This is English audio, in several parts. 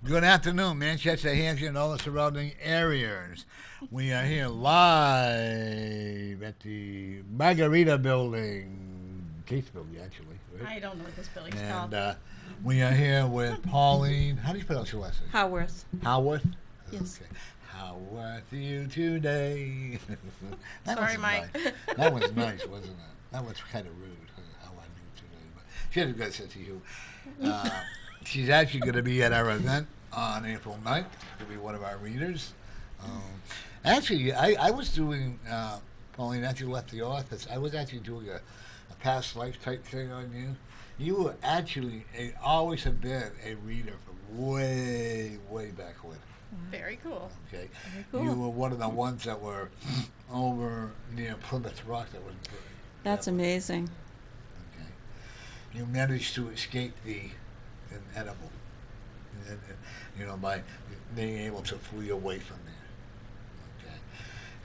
Good afternoon, Manchester, Hampshire, and all the surrounding areas. We are here live at the Margarita Building, Case Building, actually. Right? I don't know what this building's And called. we are here with Pauline. How do you pronounce your last name? Haworth. Haworth? Yes. Okay. How worth you today? Sorry, was Mike. Nice. That was nice, wasn't it? That was kind of rude. How I knew today, but she has a good sense of humor. She's actually going to be at our event on April 9th. She'll be one of our readers. Actually, I was doing, Pauline, after you left the office, I was actually doing a past life type thing on you. You were actually, always have been a reader from way, way back when. Very cool. Okay. Very cool. You were one of the ones that were over near Plymouth Rock that was burned. That's amazing. Okay. You managed to escape the inedible, by being able to flee away from there.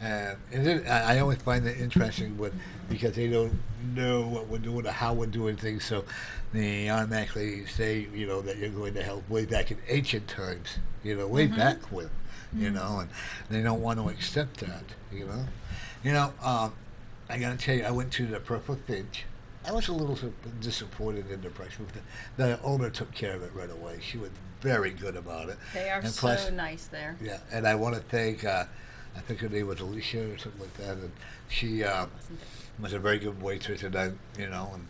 Okay. And I always find it interesting because they don't know what we're doing or how we're doing things, so they automatically say, that you're going to help way back in ancient times, way back when, and they don't want to accept that, I got to tell you, I went to the Purple Finch. I was a little disappointed in the price. The owner took care of it right away. She was very good about it. They are and so nice there. Yeah, and I want to thank, I think her name was Alicia or something like that, and she was a very good waitress, and and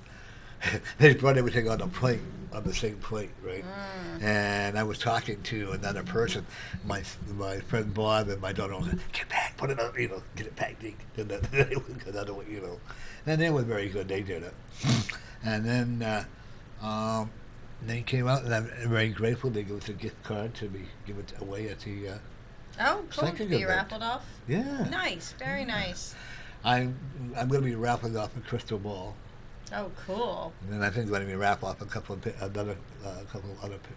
they brought everything on the same plate, right? And I was talking to another person, my friend Bob and my daughter, said, get back, put it on, get it packed, and and they were very good, they did it. And then they came out, and I'm very grateful. They gave us a gift card to give it away at the Oh, cool. To second be event. raffled off? Yeah. Nice. Very nice. I'm going to be raffling off a crystal ball. Oh, cool. And then I think I'm going to be raffling off a couple of other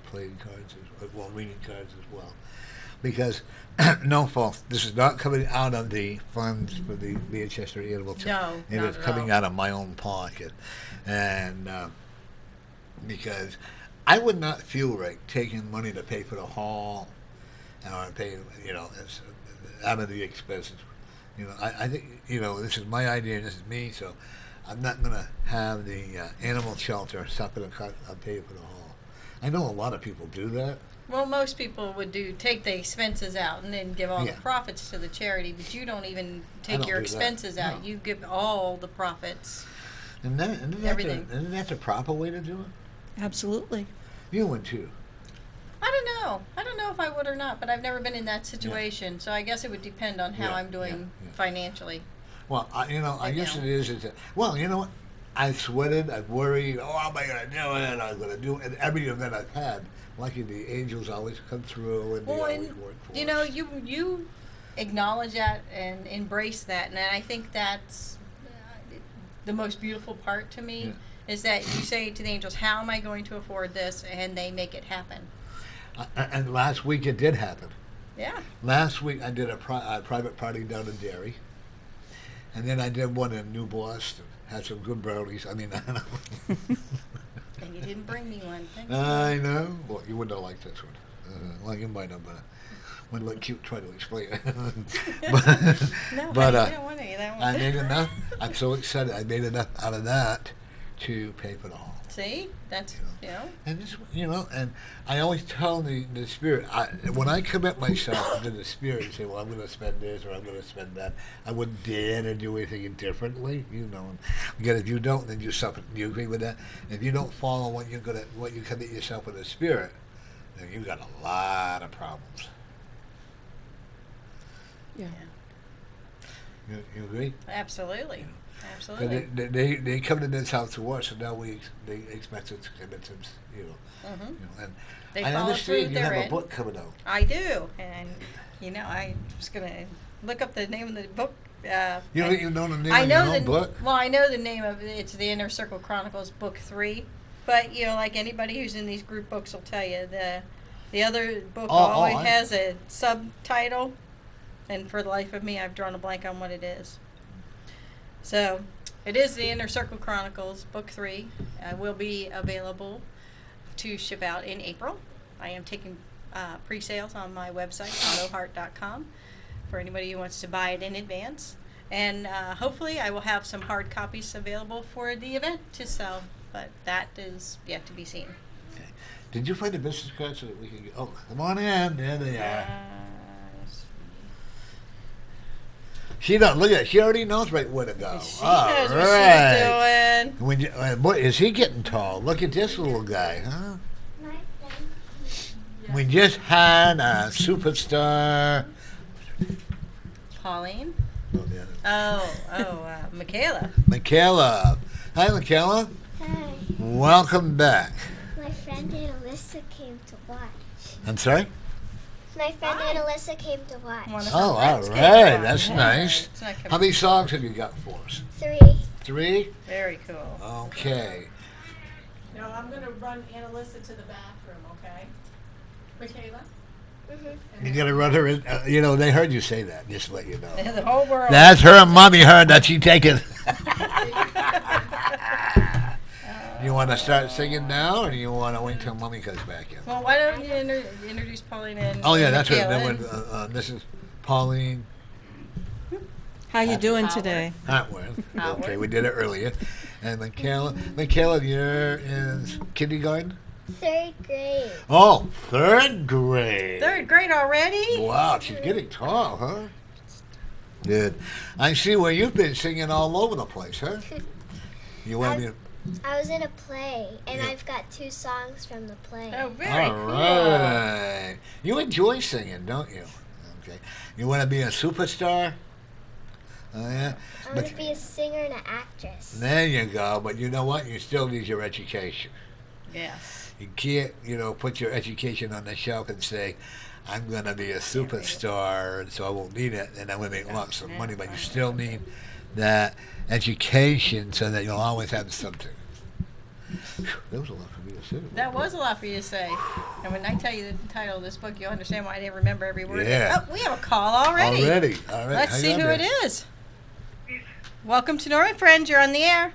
playing cards, reading cards as well. Because, no fault, this is not coming out of the funds for the Manchester Animal Shelter. No, It not is at coming all. out of my own pocket. And because I would not feel right taking money to pay for the hall or pay, out of the expenses. I think, this is my idea, this is me, so I'm not going to have the animal shelter suffer and pay for the hall. I know a lot of people do that. Well, most people would take the expenses out and then give all Yeah. the profits to the charity, but you don't even I take don't your do that. expenses out. No. You give all the profits. And Everything. isn't that the proper way to do it? Absolutely. You would too. I don't know. I don't know if I would or not, but I've never been in that situation, so I guess it would depend on how Yeah, I'm doing yeah. financially. Well, I Right guess now. it is. Well, you know what? I sweated. I worried. Oh, how am I going to do it? I'm going to do it. And every event I've had, lucky the angels always come through and they Well, always and, work for us. you acknowledge that and embrace that, and I think that's the most beautiful part to me, is that you say to the angels, how am I going to afford this? And they make it happen. And last week it did happen. Yeah. Last week I did a private party down in Derry. And then I did one in New Boston. Had some good brownies. I mean, I know. And you didn't bring me one. Thanks. I know. Well, you wouldn't have liked this one. Well, you might have, but wouldn't look cute trying to explain it. No, but honey, you don't want any of that one. I made enough. I'm so excited. I made enough out of that to pay for the hall. See? That's, And this, and I always tell the spirit, when I commit myself to the spirit and say, well, I'm going to spend this or I'm going to spend that, I wouldn't dare to do anything differently, And again, if you don't, then you suffer. Do you agree with that? If you don't follow what you commit yourself with the spirit, then you've got a lot of problems. Yeah. You agree? Absolutely. Yeah. Absolutely. They come to this house to us, and now they expect us to commit them, and They I follow through understand you have a therein. book coming out. I do. And, I was going to look up the name of the book. You know the name I of know your own book? Well, I know the name of it. It's the Inner Circle Chronicles, Book 3. But, like anybody who's in these group books will tell you, the other book always has a subtitle. And for the life of me, I've drawn a blank on what it is. So, it is the Inner Circle Chronicles, Book 3. Will be available to ship out in April. I am taking pre-sales on my website, autoheart.com, for anybody who wants to buy it in advance. And hopefully I will have some hard copies available for the event to sell, but that is yet to be seen. Okay. Did you find a business card so that we can get... Oh, come on in. There they are. She don't look at it. She already knows right where to go. She knows what she's doing. When you, boy, is he getting tall? Look at this little guy, huh? We just had a superstar. Pauline? Oh, Michaela. Michaela. Hi, Michaela. Hi. Welcome back. My friend Alyssa came to watch. I'm sorry? My friend Alyssa came to watch. One of her Oh, all friends right. came along. That's Yeah. nice. It's not coming- How many songs have you got for us? 3. 3? Very cool. Okay. No, I'm going to run Annalisa to the bathroom, okay? Michaela? Mm-hmm. You got to run her in. They heard you say that, just to let you know. The whole world. That's her mommy heard that she taken. You want to start singing now, or do you want to wait till mommy comes back in? Well, why don't you introduce Pauline and Oh, yeah, that's Michaela her. and- Mrs. Pauline How you doing Howard. today? Haworth. Haworth. Okay, we did it earlier. And Michaela, you're in kindergarten? 3rd grade. Oh, 3rd grade. Third grade already? Wow, she's getting tall, huh? Good. I see where you've been singing all over the place, huh? You want to be... I was in a play, and Yeah. I've got 2 songs from the play. Oh, very All cool. right. You enjoy singing, don't you? Okay. You want to be a superstar? Oh, yeah? I want to be a singer and an actress. There you go. But you know what? You still need your education. Yes. You can't, put your education on the shelf and say, I'm going to be a superstar, and so I won't need it, and I'm going to make lots of money. But you still need that education so that you'll always have something. That was a lot for me to say. That was a lot for you to say. And when I tell you the title of this book, you'll understand why I didn't remember every word. Yeah. Oh, we have a call already. All right. Let's Hang see on who there. it is. Welcome to Norman Friends. You're on the air.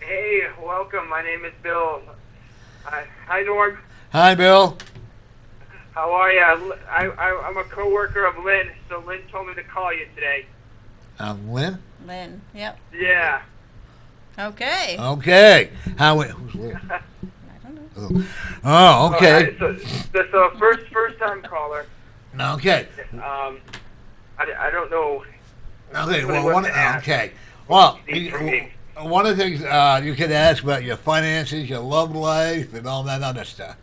Hey, welcome. My name is Bill. Hi, Norm. Hi, Bill. How are you? I'm a coworker of Lynn, so Lynn told me to call you today. Lynn. Lynn. Yep. Yeah. Okay. Okay. Who's Lynn? I don't know. Oh, okay. So first time caller. Okay. I don't know. Okay. What Well, to ask. okay. Well, Deep for me. one of the things you could ask about your finances, your love life, and all that other stuff.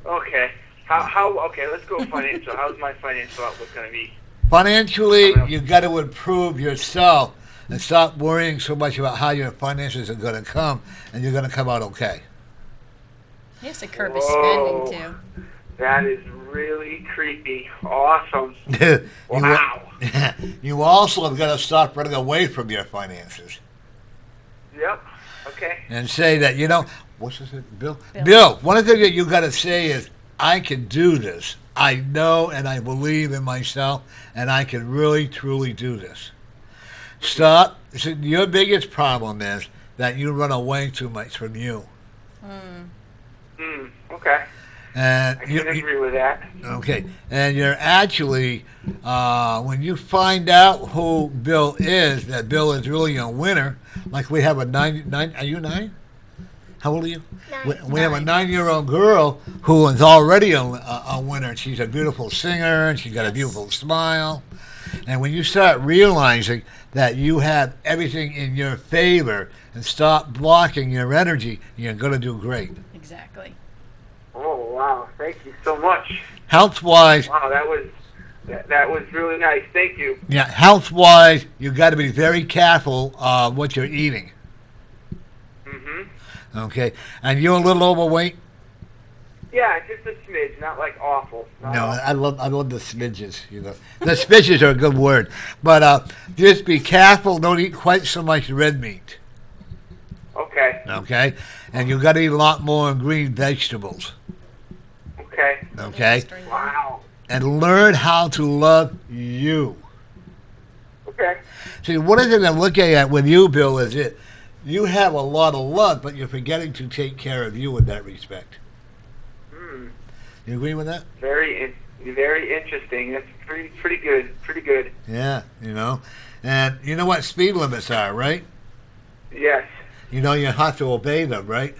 Okay. How? Okay, let's go financial. How's my financial outlook going to be? Financially, you got to improve yourself and stop worrying so much about how your finances are going to come, and you're going to come out okay. He has to curb his Whoa. spending, too. That is really creepy. Awesome. You Wow. You also have got to stop running away from your finances Yep. Okay. and say that, what's this, Bill? Bill. Bill, one of the things that you got to say is, I can do this. I know and I believe in myself, and I can really, truly do this. Stop. See, your biggest problem is that you run away too much from you. Okay. And I can agree with that. okay, and you're actually, when you find out who Bill is, that Bill is really a winner. Like we have a nine. Are you 9? How old are you? 9. We have a 9-year-old girl who is already a winner. She's a beautiful singer, and she's got a beautiful smile. And when you start realizing that you have everything in your favor and stop blocking your energy, you're going to do great. Exactly. Oh wow! Thank you so much. Health-wise, Wow, that was really nice. Thank you. yeah, health-wise, you got to be very careful of what you're eating. Okay, and you're a little overweight. Yeah, just a smidge, not like awful. No, I love the smidges. The smidges are a good word, but just be careful. Don't eat quite so much red meat. Okay. Okay, and you got to eat a lot more green vegetables. Okay. Okay, Wow. and learn how to love you. Okay. See, one of the things I'm looking at with you, Bill, is it. You have a lot of love, but you're forgetting to take care of you in that respect. You agree with that? Very interesting. That's pretty good. Pretty good. Yeah, And you know what speed limits are, right? Yes. You have to obey them, right?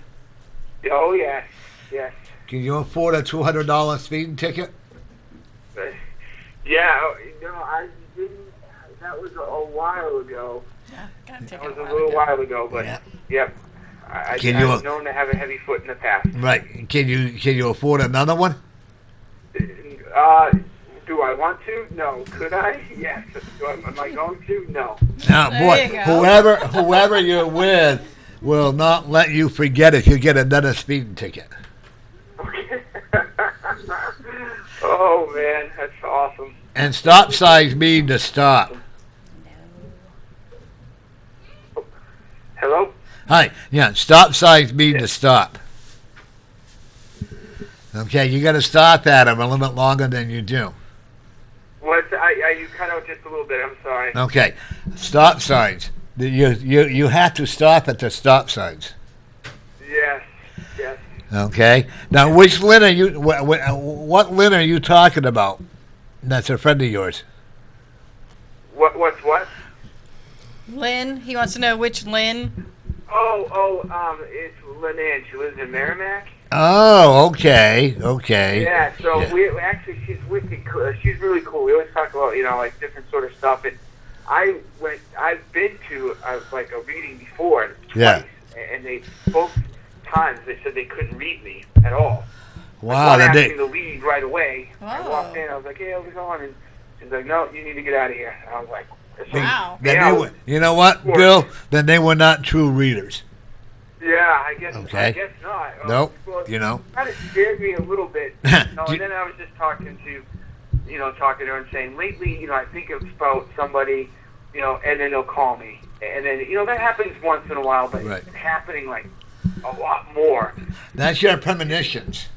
Oh, yes. Yes. Can you afford a $200 speeding ticket? Yeah, I didn't. That was a while ago. Yeah, gotta take That it was a little while ago, but Yeah. yep. I've known to have a heavy foot in the past. Right. Can you afford another one? Do I want to? No. Could I? Yes. Am I going to? No. Now, There boy, you go. whoever you're with will not let you forget if you get another speeding ticket. Okay. Oh man, that's awesome. And stop signs mean to stop. Hello? Hi. Yeah, stop signs mean to stop. Okay, you got to stop at them a little bit longer than you do. You cut out just a little bit. I'm sorry. Okay, stop signs. You have to stop at the stop signs. Yes. Yes. Okay. Now, which Lynn are you? What Lynn are you talking about? That's a friend of yours. What's what? Lynn, he wants to know which Lynn. It's Lynn. She lives in Merrimack. Oh, okay. Yeah, so Yeah. we actually, she's wicked cool. She's really cool. We always talk about, like different sort of stuff. And I've been to like a reading before, twice, Yeah. and they both times they said they couldn't read me at all. Wow. One That asked me they, to leave right away. I Wow. walked in. I was like, "Hey, how's it going?" And she's like, "No, you need to get out of here." And I was like, Wow. then Yeah. they were, you know what, Bill? Then they were not true readers. "Yeah, I guess. Okay. I guess not." Nope. Well, kind of scared me a little bit. And then I was just talking to her and saying, lately, I think it's about somebody, and then they'll call me. And then, that happens once in a while, but Right. it's happening, like, a lot more. That's your premonitions.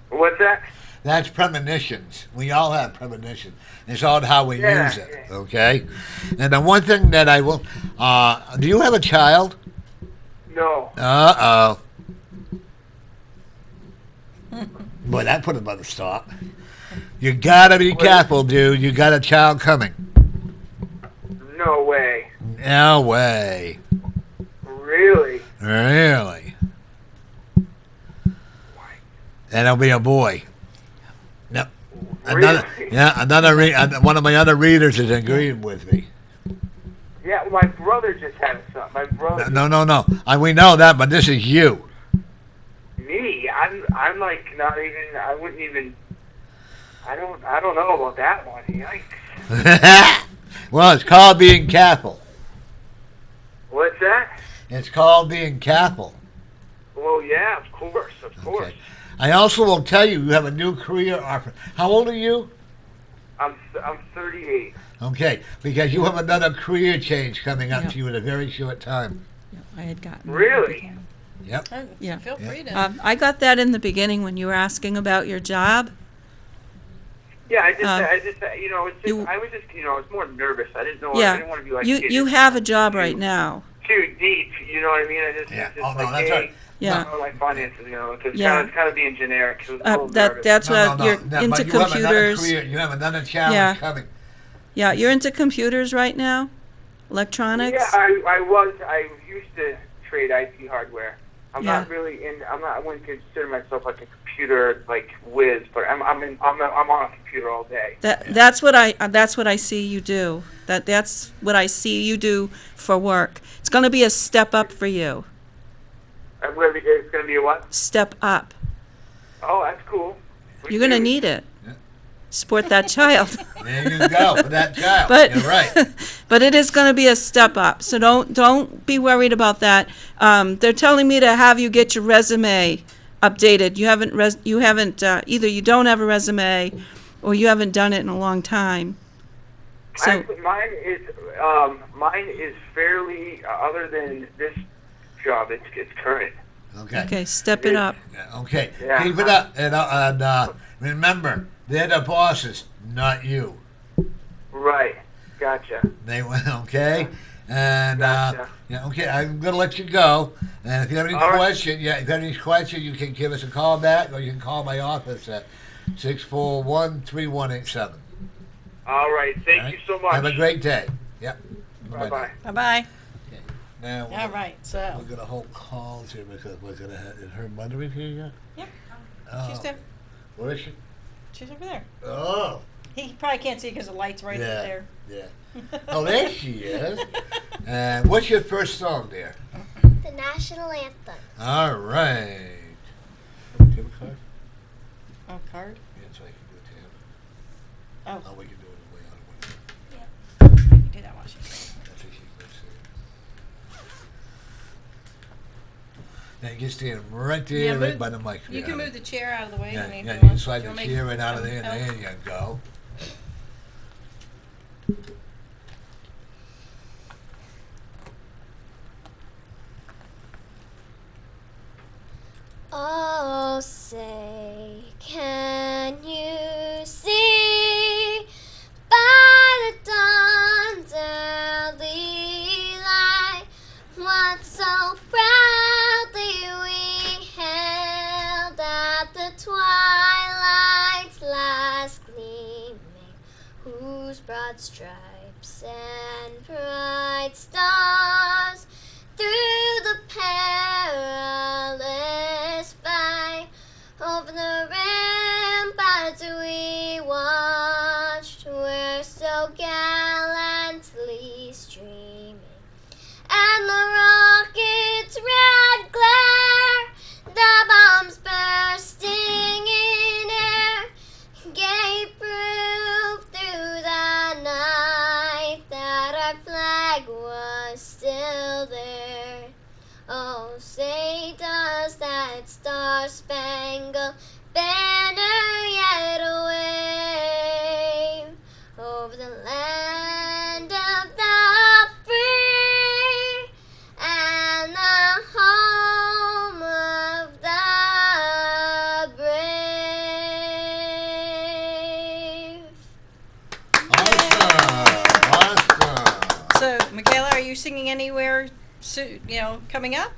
What's that? That's premonitions. We all have premonitions. It's all how we Yeah, use it, yeah. okay? And the one thing that I will... do you have a child? No. Uh-oh. Boy, that put him on the stop. You gotta be careful, dude. You got a child coming. No way. No way. Really? Really? And it'll be a boy. Yep. Really? One of my other readers is agreeing with me. Yeah, my brother just had a son. My brother. No. We know that, but this is you. Me? I'm like not even. I wouldn't even. I don't know about that one. Yikes. Well, it's called being careful. What's that? It's called being careful. Well, yeah, of course. Okay. I also will tell you, you have a new career offer. How old are you? I'm 38. Okay, because you have another career change coming up Yeah. to you in a very short time. Yeah, I had gotten. that Really? before. Yep. Yeah. Feel free to. I got that in the beginning when you were asking about your job. Yeah, I just, You- I was just, I was more nervous. I didn't know. Yeah. I didn't want to be like You have a job right now. too deep. You know what I mean? I just, Yeah. it's just Oh, no, like, that's hey, right. Yeah. I don't know, like finances, it's Yeah. kind of being generic. I was a little nervous. That's what you're No, into but you have another computers. career. You have another challenge Yeah. coming. Yeah, you're into computers right now, electronics. Yeah, I used to trade IT hardware. I'm not really in. I wouldn't consider myself like a computer whiz, but I'm on a computer all day. That's what I see you do. That's what I see you do for work. It's going to be a step up for you. It's going to be a what? Step up. Oh, that's cool. You're going to need it. Yeah. Support that child. There you go, for that child. But You're right. but it is going to be a step up. So don't be worried about that. They're telling me to have you get your resume updated. You haven't either you don't have a resume or you haven't done it in a long time. So Mine is fairly other than this job. It's current. Okay. step it up. Okay. Yeah. Keep it up. And remember, they're the bosses, not you. Right. Gotcha. They went, okay? And Gotcha. yeah, okay, I'm gonna let you go. And if you have any All right. questions, if you have any questions, you can give us a call back, or you can call my office at 641-3187. All right. Thank All right? you so much. Have a great day. Yep. Bye bye. Bye-bye. Okay. Now All right, so, we're gonna hold calls here because we're gonna have. Is her mother in here yet? yep, Oh. she's there. Where is she? She's over there. Oh. He probably can't see because the light's right Yeah. there. Yeah. Oh, there she is. And what's your first song there? The national anthem. All right. Do you have a card? Oh, card? Yeah, so I can do it to him. Oh, Oh, we can do it way out of window. I can do that while she's saying. That's what she can see. Now you can stand right there, Yeah, right move- by the mic. You can move the chair out of the way. Yeah, I mean, if yeah, you you can want. slide Do you the want chair me right out of to there, and help? there you go. Oh, say, can you see by the dawn's early light what so proudly we hailed at the twilight's last gleaming, whose broad stripes and bright stars through the perilous fight over the ramparts we watched were so gallantly streaming, and the rocket's red glare, the bombs bursting in air, gave proof through the night that our flag was still there. Oh, say does that star-spangled banner yet wave over the land of the free and the home of the brave. Awesome. So, Michaela, are you singing anywhere, coming up?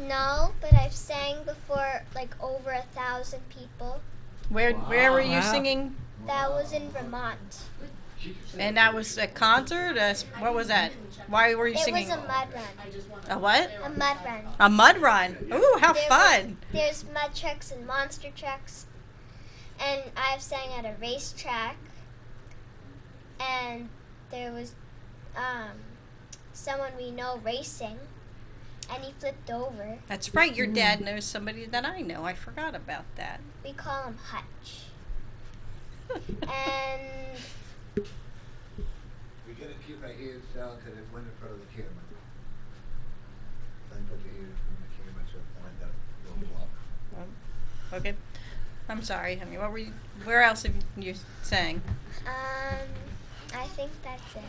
No, but I've sang before like over 1,000 people. Where were you Wow. singing? That was in Vermont. And that was a concert? What was that? Why were you It singing? was a mud run. A what? A mud run. A mud run. Ooh, how There fun. There's mud trucks and monster trucks. And I've sang at a racetrack. And there was someone we know racing. And he flipped over. That's right. Your dad knows somebody that I know. I forgot about that. We call him Hutch. And We gotta keep our hands down because it went in front of the camera. Then put your hands in the camera so find that little block. Okay. I'm sorry, honey. Where else have you sang? I think that's it.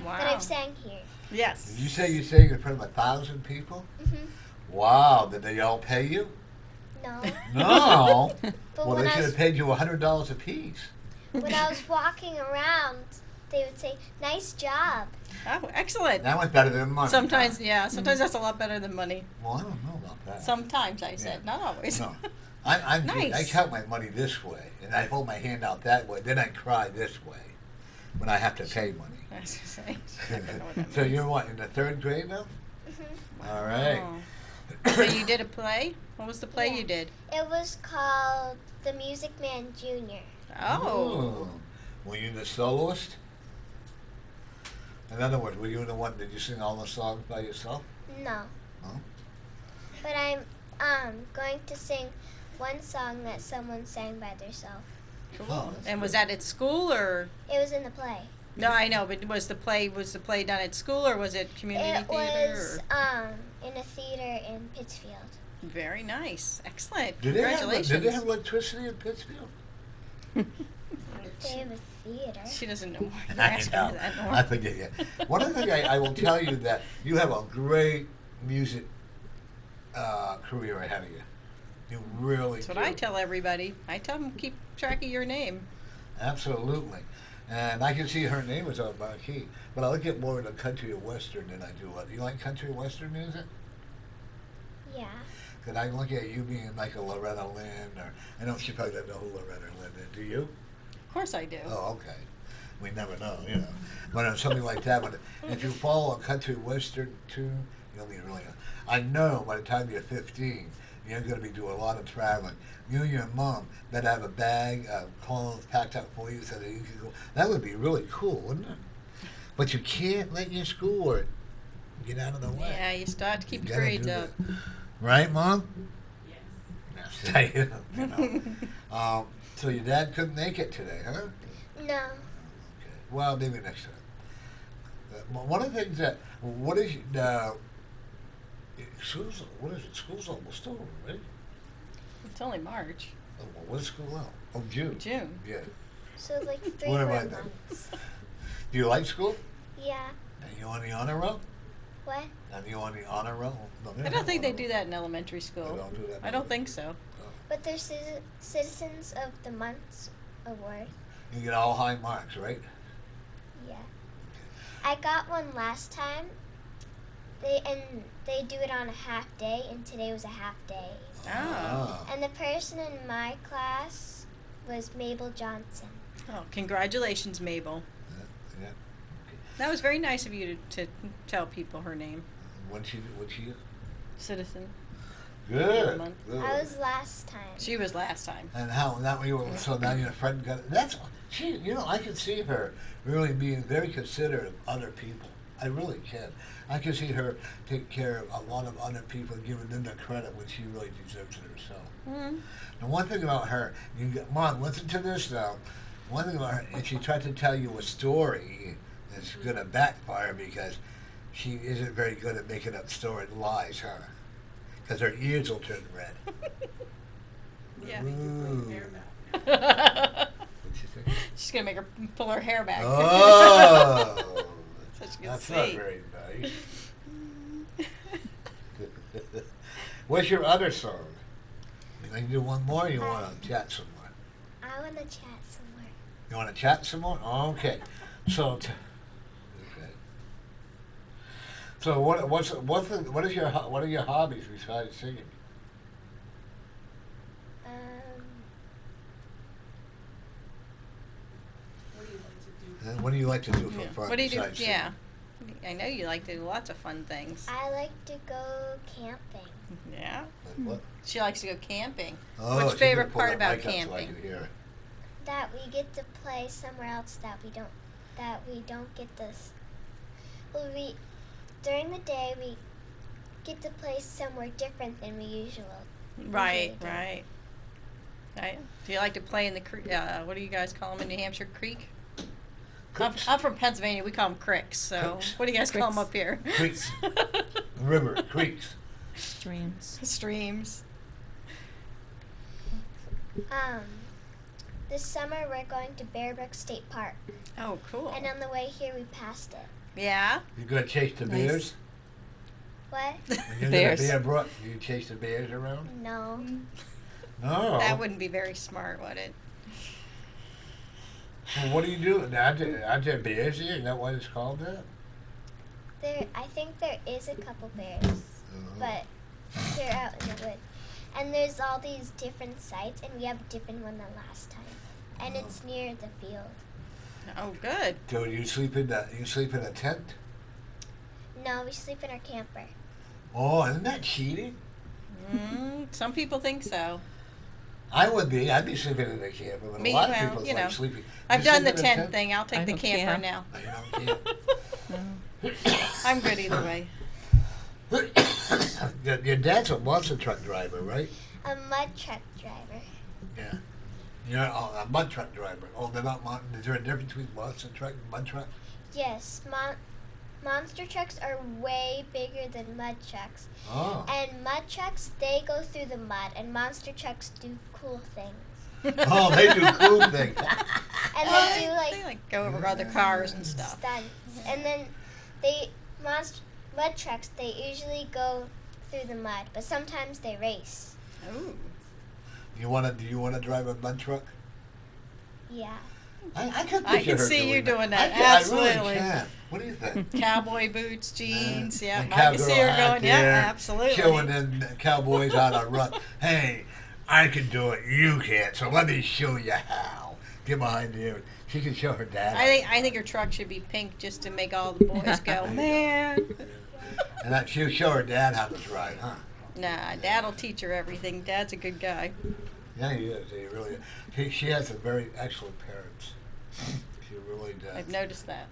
Wow. But I've sang here. Yes. Did you say you sang in front of 1,000 people? Mhm. Wow. Did they all pay you? No. No. But Well, when they I should was have paid you $100 a piece. when I was walking around, they would say, "Nice job." Oh, excellent. That was better than money. Sometimes, yeah. Sometimes that's a lot better than money. Well, I don't know about that. Sometimes I said, Yeah. not always. No. I Nice. count my money this way, and I hold my hand out that way. Then I cry this way when I have to pay money. I was gonna say, I don't know what that So means. you're what, in the 3rd grade now? Mhm. All right. Oh. So you did a play? What was the play Yeah. you did? It was called The Music Man Jr. Oh. Were you the soloist? In other words, were you the one, did you sing all the songs by yourself? No. No? But I'm going to sing one song that someone sang by themselves. Cool. Oh, that's And was good. that at school or? It was in the play. No, I know, but was the play done at school or was it community It theater? was Or? in a theater in Pittsfield. Very nice. Excellent. Did they Congratulations. have electricity in Pittsfield? They have a theater. She doesn't know why you're I asking know. her that. Norm. I forget you. One of the things I will tell you that you have a great music career ahead of you. You really That's what do. I tell everybody. I tell them keep track of your name. Absolutely. And I can see her name is on marquee, but I look at more of the country and western than I do. Do you like country and western music? Yeah. Because I look at you being like a Loretta Lynn, or I know she probably doesn't know who Loretta Lynn is. Do you? Of course I do. Oh, okay. We never know, you know. But something like that, if you follow a country western tune, you'll be really. I know by the time you're 15, you're going to be doing a lot of traveling. You and your mom better have a bag of clothes packed up for you so that you can go. That would be really cool, wouldn't it? But you can't let your schoolwork get out of the way. Yeah, you still have to keep You your gotta grades do up. that. Right, Mom? Yes. Yes. You know. So your dad couldn't make it today, huh? No. Okay. Well, maybe next time. One of the things that, what is, school's, what is it? School's almost over, right? It's only March. Oh, well, what is school out? Oh, June. June. Yeah. So like 3 What more am I then? months. Do you like school? Yeah. Are you on the honor roll? What? Are you on the honor roll? No, I don't think they do that in elementary school. They don't do that. I don't think so. But there's Citizens of the Month award. You get all high marks, right? Yeah. I got one last time. They do it on a half day, and today was a half day. Oh. And the person in my class was Mabel Johnson. Oh, congratulations, Mabel. Yeah. That was very nice of you to tell people her name. What'd she do? Citizen. Good. Month. Good. I was last time. She was last time. And how now you were, so now your friend got that's she, you know, I can see her really being very considerate of other people. I really can. I can see her take care of a lot of other people and giving them the credit when she really deserves it herself. Mm-hmm. And one thing about her, Mom, listen to this now. One thing about her, if she tried to tell you a story, it's going to backfire because she isn't very good at making up story lies, huh? Because her ears will turn red. Yeah. Ooh. Hair back. What'd she say? She's gonna make her pull her hair back. Oh, So she can that's see. not very nice. What's your other song? You like to do one more, or you want to chat some more? I want to chat some more. You want to chat some more? Okay. So, okay. So what are your hobbies besides singing? What do you like to do? And what do you like to do for Yeah. fun? What do you do? besides singing? Yeah. I know you like to do lots of fun things. I like to go camping. Yeah. Like what? She likes to go camping. Oh, What's she favorite could pull part that about mic up so I camping? can hear. That we get to play somewhere else that we don't get this. Well, during the day we get to play somewhere different than we usually Right, do. right. Right. Do you like to play in the creek? What do you guys call them in New Hampshire? Creek? Creeks. I'm from Pennsylvania. We call them cricks. So Cricks. what do you guys call them up here? Creeks. River, creeks. Streams. Streams. This summer we're going to Bear Brook State Park, Oh, cool. and on the way here we passed it. Yeah. You gonna chase the Nice. bears? What? When you're Bears. in the Bear Brook, do you chase the bears around? No. No. That wouldn't be very smart, would it? Well, what do you do? Aren't there bears here? Is that why it's called that? I think there is a couple bears, Oh. but they're out in the wood. And there's all these different sites, and we have a different one than last time. And it's near the field. Oh, good. So you sleep in a tent? No, we sleep in our camper. Oh, isn't that cheating? Some people think so. I would be. I'd be sleeping in a camper, but Me, a lot of well, people you like know, sleeping. I've You done the sleep in a tent thing. I'll take I the don't camper camp. now. No, you don't I'm good either way. camp. Your dad's a monster truck driver, right? A mud truck driver. Yeah. You're a mud truck driver. Oh, they're not. Is there a difference between monster truck and mud truck? Yes, monster trucks are way bigger than mud trucks. Oh. And mud trucks, they go through the mud, and monster trucks do cool things. Oh, they do cool things. And they do They like go over other cars and stuff. stunts. And then mud trucks, they usually go through the mud, but sometimes they race. Ooh. Do you want to drive a mud truck? Yeah. I could I picture can her see you doing that. I really Absolutely. can. What do you think? Cowboy boots, jeans. Yeah, And I can see her hat going. Yeah, there, absolutely. showing them cowboys how to run. Hey, I can do it. You can't. So let me show you how. Get behind here. She can show her dad. I think her truck should be pink just to make all the boys go, man. And that she'll show her dad how to drive, huh? Nah, Dad'll teach her everything. Dad's a good guy. Yeah, he is. He really is. She has some very excellent parents. She really does. I've noticed that.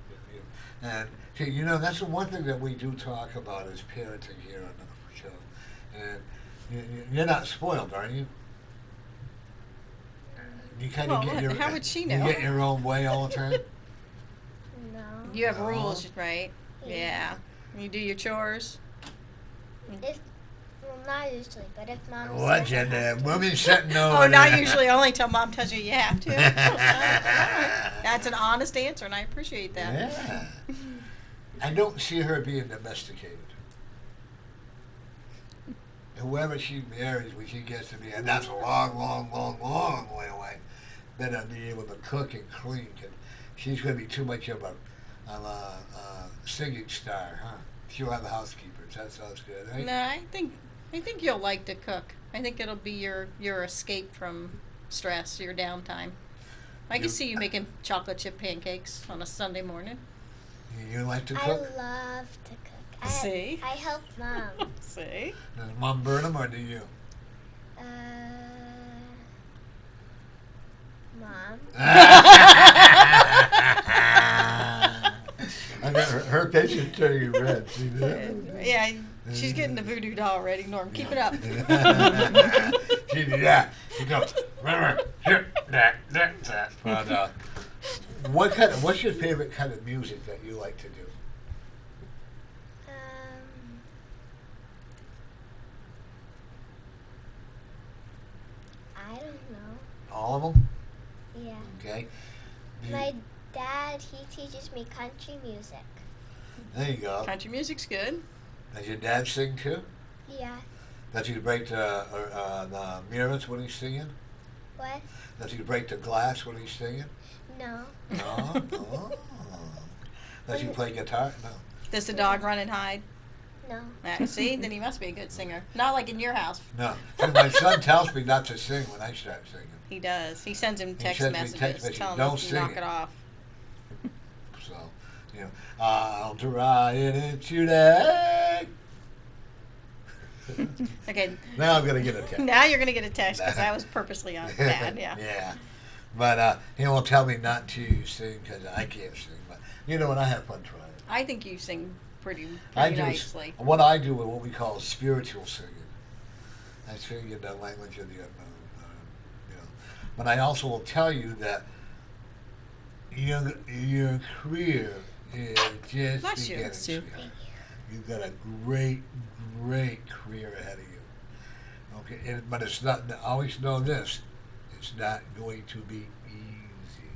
And see, you know, that's the one thing that we do talk about is parenting here on the show. And you're not spoiled, are you? You kind of Well, get your. how would she know? You get your own way all the time. No. You have No. rules, right? Yeah. You do your chores. If well, not usually, but if mom What says you I have there, to- woman sitting over Oh, not there. usually. Only till Mom tells you you have to. That's an honest answer, and I appreciate that. Yeah. I don't see her being domesticated. Whoever she marries when she gets to be, and that's a long, long, long, long way away, better be able to cook and clean. She's going to be too much of a singing star, huh? She'll have the housekeepers. That sounds good, right? No, I think you'll like to cook. I think it'll be your escape from stress, your downtime. I can see you making chocolate chip pancakes on a Sunday morning. You like to I cook? love to cook. See? I help mom. See? Does Mom burn them or do you? Mom. I got her picture turning red. See that? Yeah, she's getting the voodoo doll already. Norm, keep it up. She goes. Here, that. But what's your favorite kind of music that you like to do? I don't know. All of them? Yeah. Okay. My dad, he teaches me country music. There you go. Country music's good. Does your dad sing too? Yeah. Does he break the mirrors when he's singing? What? Does he break the glass when he's singing? No. No. Oh. Does he play guitar? No. Does the dog run and hide? No. See, then he must be a good singer. Not like in your house. No. See, my son tells me not to sing when I start singing. He does. He sends him text sends me messages text messages, telling "Don't him to sing knock it." it off. So, you know, I'll try it into that. Okay, Now I'm gonna get a text. now you're gonna get a text because I was purposely on bad. Yeah. Yeah. But he won't tell me not to sing because I can't sing. But you know, and I have fun trying it. I think you sing pretty I do nicely. what I do is what we call spiritual singing. I sing in the language of the unknown. You know, but I also will tell you that your career is just Bless you. beginning. Bless you. sweetheart. You've got a great career ahead of you. Okay, but it's not. Always know this: it's not going to be easy.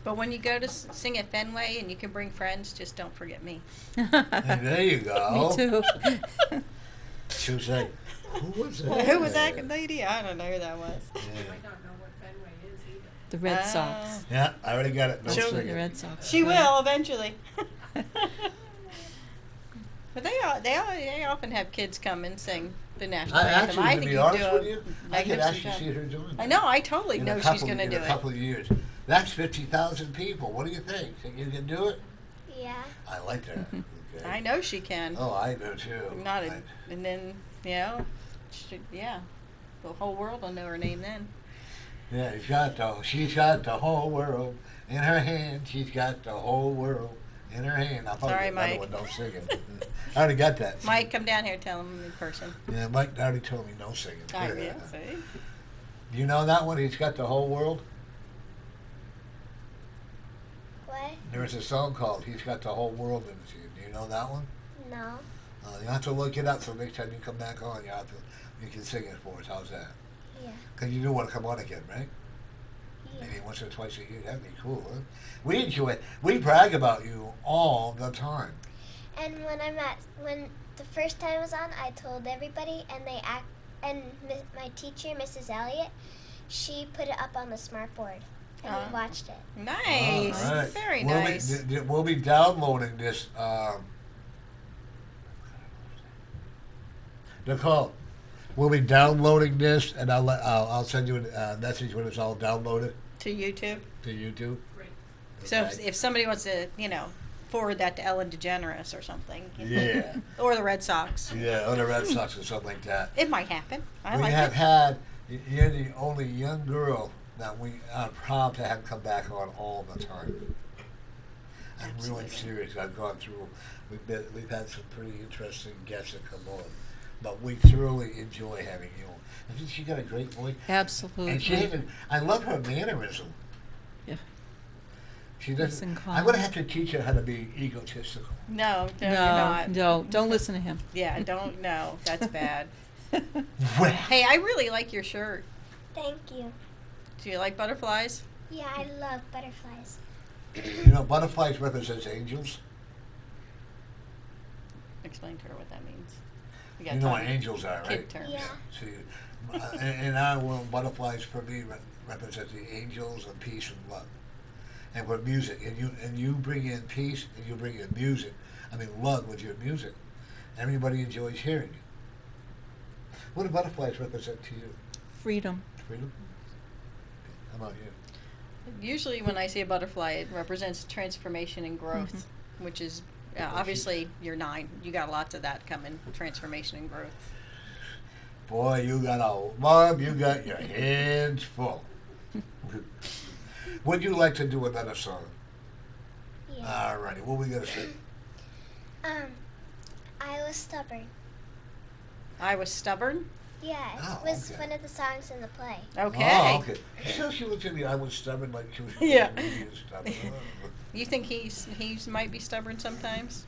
But when you go to sing at Fenway and you can bring friends, just don't forget me. And there you go. Me too. She was like, "Who was that? Who was that lady? I don't know who that was. You might not know what Fenway is either. The Red Sox. Yeah, I already got it. No Sure. singing. The Red Sox. She will eventually. But they often have kids come and sing the national anthem. Actually, to be honest do with a you, I could magnificent actually job. see her doing that. I know. I totally In know a she's couple- going to in do a it. couple of years. That's 50,000 people. What do you think? Think you can do it? Yeah. I like that. Okay. I know she can. Oh, I do too. Not a, and then the whole world will know her name then. Yeah, she's got the whole world in her hand. She's got the whole world in her hand. I'll probably Sorry, get another Mike. one, don't sing it. I already got that. Mike, come down here and tell him in person. Yeah, Mike already told me no singing. Yeah, see? You know that one? He's got the whole world. What? There's a song called "He's Got the Whole World in His Hand." Do you know that one? No. You have to look it up. So next time you come back on, you can sing it for us. How's that? Yeah. Because you do want to come on again, right? Yeah. Maybe once or twice a year. That'd be cool, huh? We enjoy it. We brag about you all the time. And when the first time I was on, I told everybody, and my teacher, Mrs. Elliott, she put it up on the smart board. and we watched it. Nice. All right. Very We'll nice. We'll be downloading this. Nicole, we'll be downloading this, and I'll send you a message when it's all downloaded To YouTube. to YouTube. Great. So Okay. if somebody wants to, forward that to Ellen DeGeneres or something. Yeah, Or the Red Sox. yeah, or the Red Sox or something like that. It might happen. I We like have it. had. You're the only young girl that we are proud to have come back on all the time. I'm really Absolutely. serious. I've gone through. We've had some pretty interesting guests that come on, but we thoroughly enjoy having you. And she got a great voice, and she Absolutely. has I love her mannerism. Yeah. She It's doesn't. in I'm common. going to have to teach her how to be egotistical. No, you're No, not. no, don't listen to him. Yeah, don't. No, that's bad. Well, Hey, I really like your shirt. Thank you. Do you like butterflies? Yeah, I love butterflies. butterflies represents angels. Explain to her what that means. You know what angels are, right? Kid terms. Yeah. See, in our world, butterflies for me represent the angels of peace and love. And for music, and you bring in peace and you bring in music. I mean, love with your music. Everybody enjoys hearing it. What do butterflies represent to you? Freedom. Freedom? How about you? Usually, when I see a butterfly, it represents transformation and growth, which is obviously you're 9. You got lots of that coming, transformation and growth. Boy, you got Mom, you got your hands full. Would you like to do another song? Yeah. Alrighty, what we gonna say? I was stubborn. I was stubborn. Yeah, it Oh, was okay. one of the songs in the play. Okay. Oh, okay. So she looked at me, I was stubborn like she was Yeah. really stubborn. Oh. You think he's might be stubborn sometimes?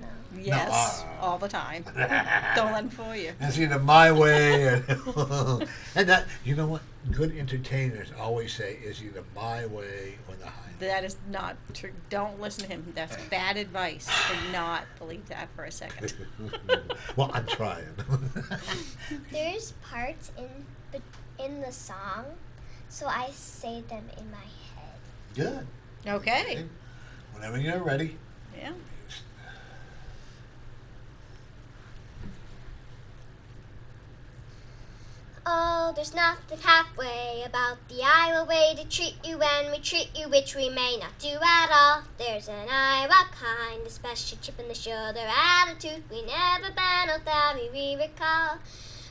No. Yes, all the time. Don't let him fool you. It's either my way or and that you know what? Good entertainers always say is either my way or the highway. That is not true. Don't listen to him. That's bad advice. Do not believe that for a second. Well, I'm trying. There's parts in the song, so I say them in my head. Good. Okay. Whenever you're ready. Yeah. Oh, there's nothing halfway about the Iowa way to treat you when we treat you, which we may not do at all. There's an Iowa kind, a special chip in the shoulder attitude we never been without we recall.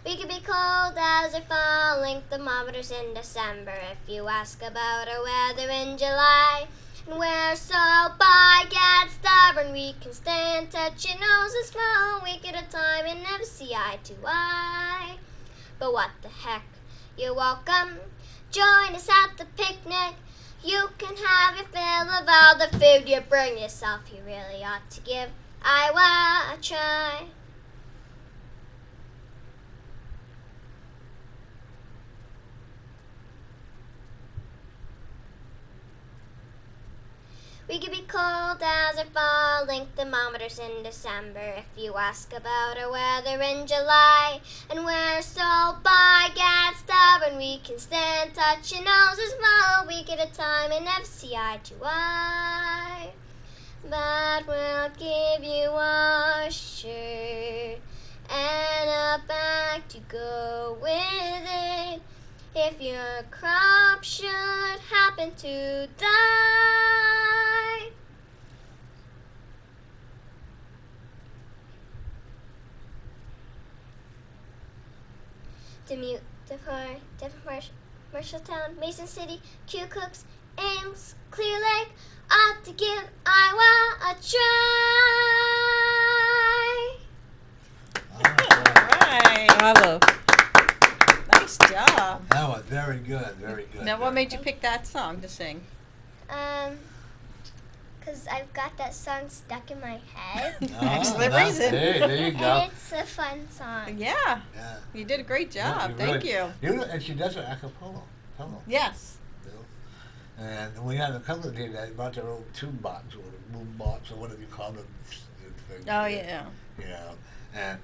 We could be cold as our falling thermometers in December if you ask about our weather in July. And we're so by get stubborn we can stand, touch your nose and smile a week at a time and never see eye to eye. But what the heck, you're welcome. Join us at the picnic. You can have your fill of all the food you bring yourself. You really ought to give Iowa a try. We could be cold as our falling thermometers in December if you ask about our weather in July. And we're so by get stubborn we can stand, touch your nose and smile a week at a time and never see eye to eye. But we'll give you a shirt and a bag to go with it if your crop should happen to die. Marshalltown, Mason City, Kew Cooks, Ames, Clear Lake, ought to give Iowa a try. Right. Bravo. Nice job. That was very good, very good. Now, what made you pick that song to sing? Because I've got that song stuck in my head. Excellent that's- reason. Hey, there you go. And it's a fun song. Yeah, Yeah. you did a great Yeah, job. Thank you. And she does it a cappella. Yes. You know? And we had a couple of days that brought their own tune box or boom box or whatever you call them. Things. Oh, yeah. You know, and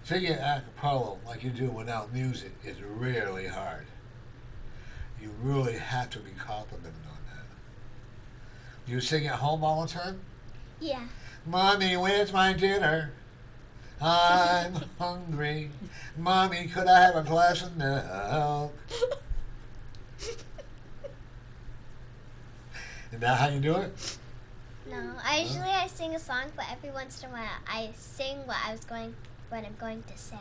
singing a cappella like you do without music is really hard. you really have to be complimented on that. Do you sing at home all the time? Yeah. Mommy, where's my dinner? I'm hungry. Mommy, could I have a glass of milk? Is that how you do it? No, I sing a song, but every once in a while I sing what I'm going to say.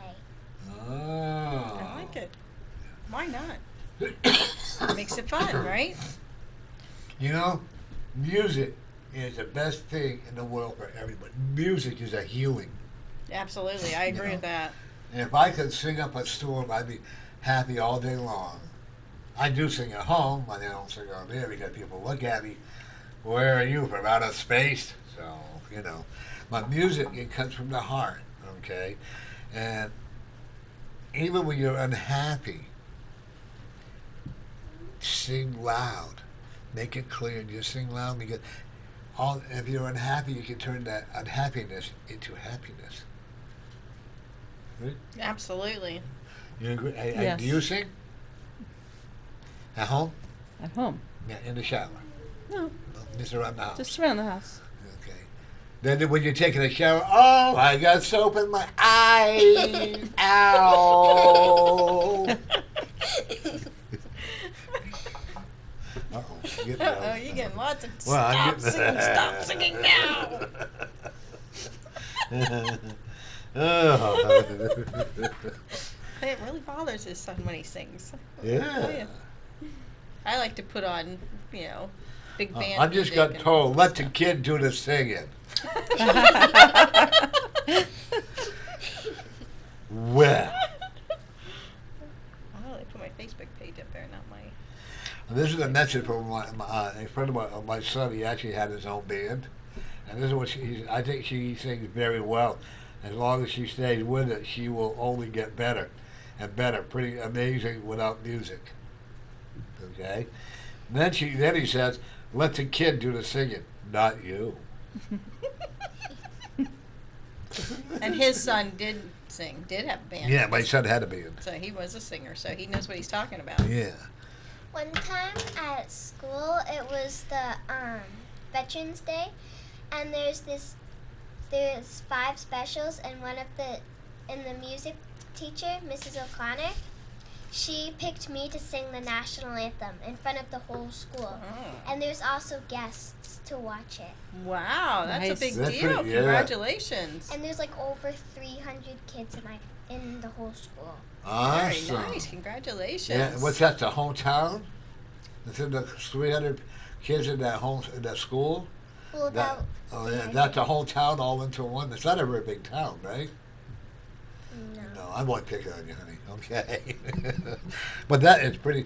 Oh. I like it. Why not? Makes it fun, right? You know, music is the best thing in the world for everybody. Music is a healing. Absolutely, I agree with that. And if I could sing up a storm, I'd be happy all day long. I do sing at home, but I don't sing on there because people look at me. Where are you, from outer space? So, you know. But music, it comes from the heart, okay? And even when you're unhappy, sing loud. Make it clear. Just sing loud because if you're unhappy, you can turn that unhappiness into happiness. Right? Absolutely. You agree? Yes. Do you sing? At home? At home. Yeah, in the shower. No, Just around the house. just around the house. Okay. Then when you're taking a shower, oh, I got soap in my eyes. Ow. Uh-oh. Uh-oh, you're getting lots of Well, stop singing now. Oh. It really bothers his son when he sings. Yeah. I like to put on, big band I just music got and told, let the stuff. kid do the singing. Well, Oh, they put my Facebook page up there, not my. this is a message from a friend of my son. He actually had his own band. And this is what I think she sings very well. As long as she stays with it, she will only get better and better. Pretty amazing without music. Okay? Then he says, let the kid do the singing, not you. And his son did sing, did have a band. Yeah, my son had a band. So he was a singer, so he knows what he's talking about. Yeah. One time at school, it was the Veterans Day, and there's 5 specials, and the music teacher, Mrs. O'Connor, she picked me to sing the national anthem in front of the whole school. Oh. And there's also guests to watch it. Wow, that's Nice. a big That's deal. pretty- yeah. Congratulations. And there's like over 300 kids in the whole school. Very Awesome. nice. Congratulations. Yeah, and what's that, the hometown? It's in the 300 kids in that school? Well, That, oh, yeah, that's the whole town all into one. It's not a very big town, right? no. No, I won't pick on you, honey. Okay. But that is pretty.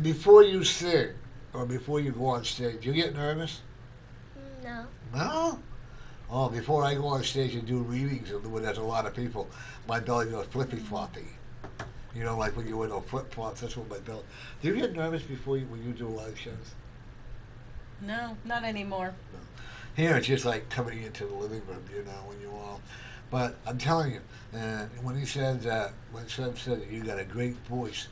Before you sing or before you go on stage, do you get nervous? No. No? Oh, before I go on stage and do readings when there's a lot of people, my belly goes flippy floppy. You know, like when you wear those flip flops, that's what my belly. Do you get nervous when you do live shows? No, not anymore. Here it's just like coming into the living room, when you all. But I'm telling you, when he says when Sam said that you got a great voice,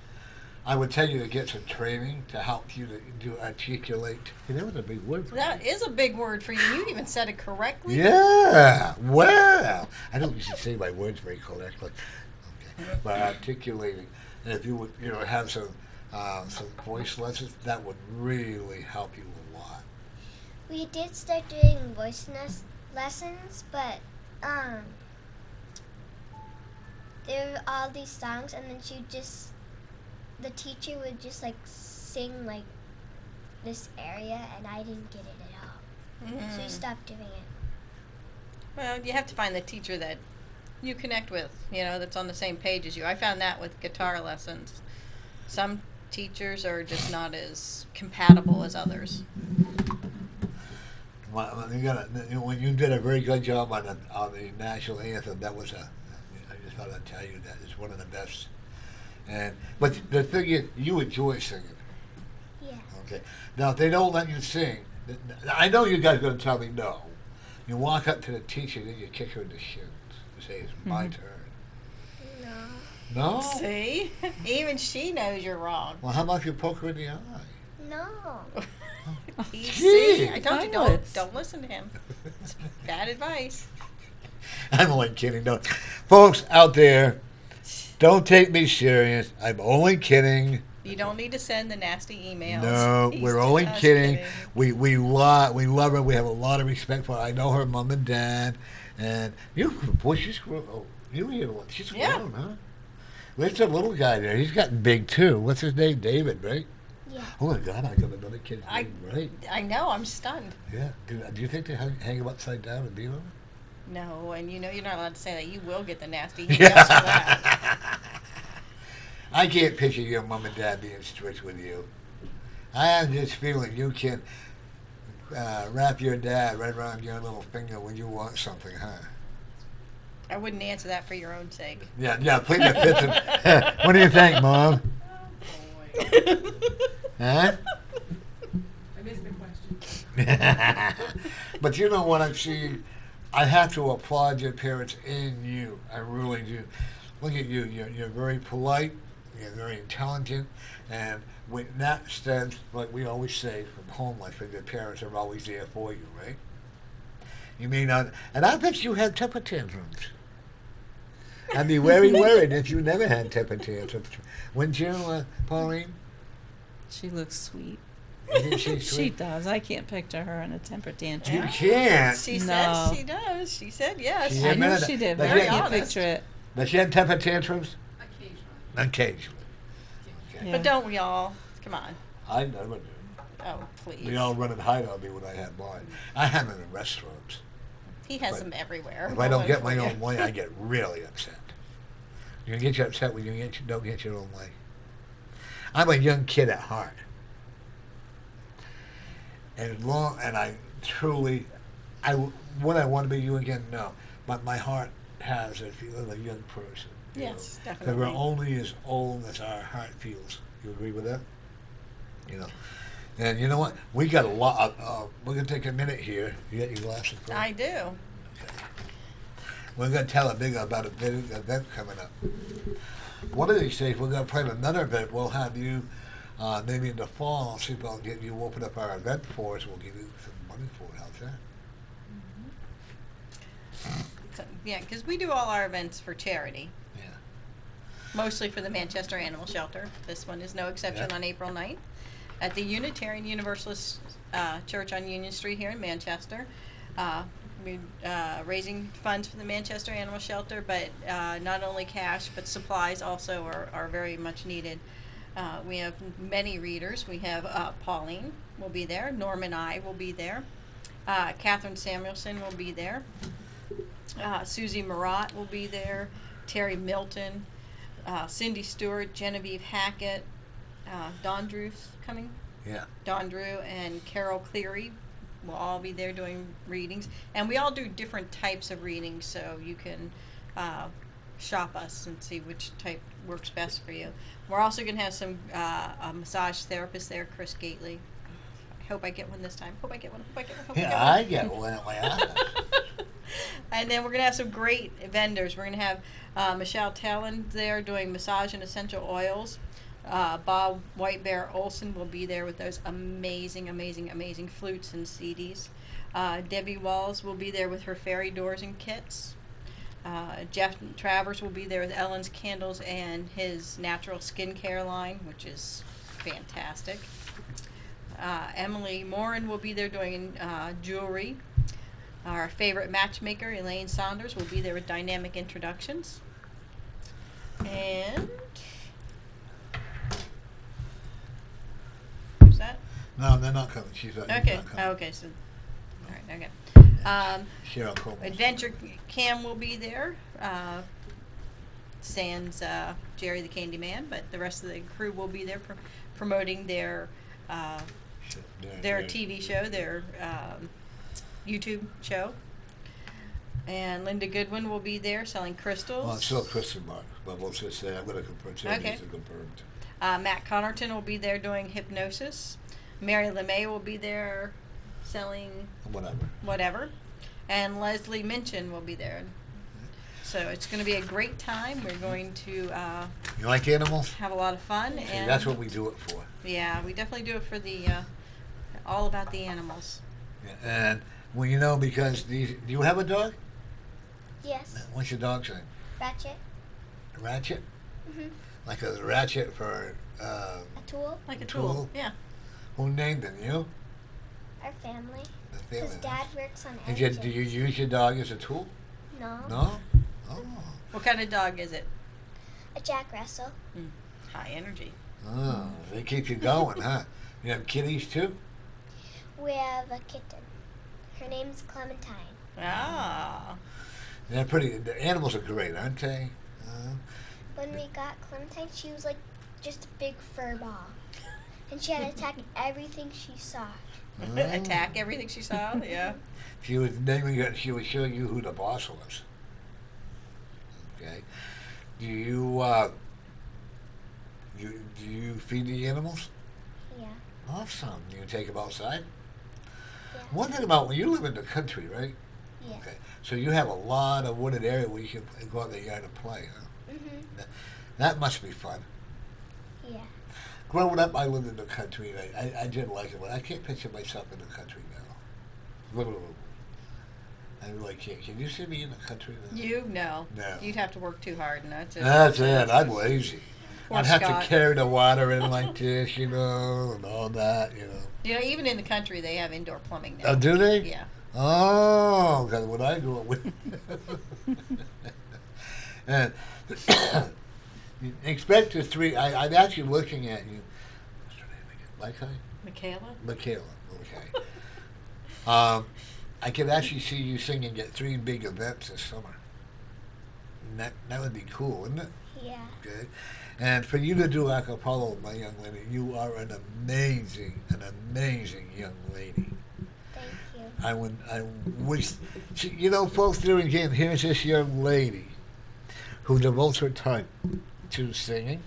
I would tell you to get some training to help you to articulate. Hey, that was a big word for That me. is a big word for you. You even said it correctly. Yeah, well, I don't usually say my words very correctly. Okay, but articulating, and if you would, have some voice lessons, that would really help you a lot. We did start doing voice lessons, but there were all these songs, and then the teacher would just like sing like this area, and I didn't get it at all. So we stopped doing it. Well, you have to find the teacher that you connect with, that's on the same page as you. I found that with guitar lessons. Some teachers are just not as compatible as others. Well, when you did a very good job on the national anthem, I just thought I'd tell you that it's one of the best. But the thing is, you enjoy singing. Yeah. Okay. Now, if they don't let you sing, I know you guys are going to tell me no. You walk up to the teacher, then you kick her in the shins. You say, it's my turn. No. No? See? Even she knows you're wrong. Well, how about if you poke her in the eye? No. See? I told you, Violence. don't listen to him. It's bad advice. I'm only kidding. Don't. Folks out there, don't take me serious. I'm only kidding. You don't need to send the nasty emails. No, He's we're only just kidding. We love her. We have a lot of respect for her. I know her mom and dad, and boy, she's grown. Oh, she's grown, huh? There's a little guy there. He's gotten big too. What's his name? David, right? Yeah. Oh my God, I got another kid's name right. I know, I'm stunned. Yeah. Do you think they hang him upside down and beat him? No, and you know you're not allowed to say that. You will get the nasty emails for that. I can't picture your mom and dad being strict with you. I have this feeling you can wrap your dad right around your little finger when you want something, huh? I wouldn't answer that for your own sake. Yeah, please the fifth. What do you think, Mom? Huh? I missed the question. But you know what I'm seeing? I have to applaud your parents and you. I really do. Look at you. You're very polite. You're very intelligent. And with that stems, like we always say from home life, your parents are always there for you, right? You may not. And I bet you had temper tantrums. I'd be very worried if you never had temper tantrums. Wouldn't you, Pauline? She looks sweet. Isn't she She sweet? does. I can't picture her in a temper tantrum. You can't. She No. says she does. She said yes. She I know admitted she it. did, But but I yeah, can't honest. picture it. Does she have temper tantrums? Occasionally. Occasionally. Yeah. But don't we all? Come on. I never do. Oh, please. They all run and hide on me when I have mine. I have them in restaurants. He has But them everywhere. If I don't get my All over own way, I get really upset. You can get you upset when don't get your own way. I'm a young kid at heart. And I truly, would I want to be you again? No. But my heart has a feeling of a young person. you know. Yes, Because definitely. we're only as old as our heart feels. You agree with that? You know. And you know what? We got a lot. We're gonna take a minute here. You got your glasses? Chris? I do. We're gonna tell about a big event coming up. One of these days, we're gonna plan another event. We'll have you maybe in the fall. See if I'll get you open up our event for us. We'll give you some money for it. How's that? So, yeah, because we do all our events for charity. Yeah. Mostly for the Manchester Animal Shelter. This one is no exception Yeah. on April 9th. At the Unitarian Universalist Church on Union Street here in Manchester. We're raising funds for the Manchester Animal Shelter, but not only cash, but supplies also are very much needed. We have many readers. We have Pauline will be there. Norm and I will be there. Catherine Samuelson will be there. Susie Marat will be there. Terry Milton. Cindy Stewart, Genevieve Hackett. Don Drew's coming. Yeah. Don Drew and Carol Cleary will all be there doing readings. And we all do different types of readings, so you can shop us and see which type works best for you. We're also going to have some a massage therapist there, Chris Gately. I hope I get one this time. Hope I get one. Hope I get one. Hope Yeah, I I get get one at my house. one. And then we're going to have some great vendors. We're going to have Michelle Talon there doing massage and essential oils. Bob White Bear Olson will be there with those amazing, amazing, amazing flutes and CDs. Debbie Walls will be there with her fairy doors and kits. Jeff Travers will be there with Ellen's Candles and his natural skincare line, which is fantastic. Emily Morin will be there doing jewelry. Our favorite matchmaker, Elaine Saunders, will be there with dynamic introductions. And who's that? No, they're not coming. She's not. Okay. Not coming. Okay. So, all right. Okay. Cheryl Coleman. Adventure Cam will be there. Sans Jerry the Candy Man, but the rest of the crew will be there promoting their TV show, their YouTube show. And Linda Goodwin will be there selling crystals. Well, it's still a question mark, but we'll just say I'm going to confirm. Okay. It's confirmed. Matt Connerton will be there doing hypnosis. Mary LeMay will be there selling Whatever. whatever. And Leslie Minchin will be there. So it's going to be a great time. We're going to You like animals? have a lot of fun. See, And that's what we do it for. yeah, we definitely do it for the all about the animals. Yeah. And, well, you know, because do you have a dog? Yes. What's your dog's name? Ratchet. Ratchet? Mhm. Like a ratchet for A tool. Like a Tool. tool. Yeah. who named it? You? Our family. The Because family. Dad works on And engines. do you use your dog as a tool? No. No? Oh. What kind of dog is it? A Jack Russell. High energy. Oh, they keep you going, huh? You have kitties too? We have a kitten. Her name's Clementine. Ah. They're pretty. The animals are great, aren't they? When we got Clementine, she was like just a big fur ball. And she had to attack everything she saw. Attack everything she saw. Yeah. She was naming it. She was showing you who the boss was. Okay. Do you feed the animals? Yeah. Awesome. You take them outside. Yeah. One thing about when you live in the country, right? Yeah. Okay. So you have a lot of wooded area where you can go out in the yard and play. Huh? Mhm. That must be fun. Yeah. Growing up, I lived in the country, and I did like it, but I can't picture myself in the country now. I really can't. Can you see me in the country now? You no. No. You'd have to work too hard, and that's it. That's it. I'm lazy. Poor I'd have Scott. to carry the water in like this, you know, and all that, you know. You know, even in the country, they have indoor plumbing now. Oh, do they? Yeah. Oh, because when I grew up with... and you expect the three... I'm actually looking at you. What's her name again? Michaela? Michaela. Okay. I could actually see you singing at 3 big events this summer. And that would be cool, wouldn't it? Yeah. Okay. And for you to do a cappella, my young lady, you are an amazing young lady. Thank you. I wish, see, you know, folks, there again, here's this young lady who devotes her time to singing,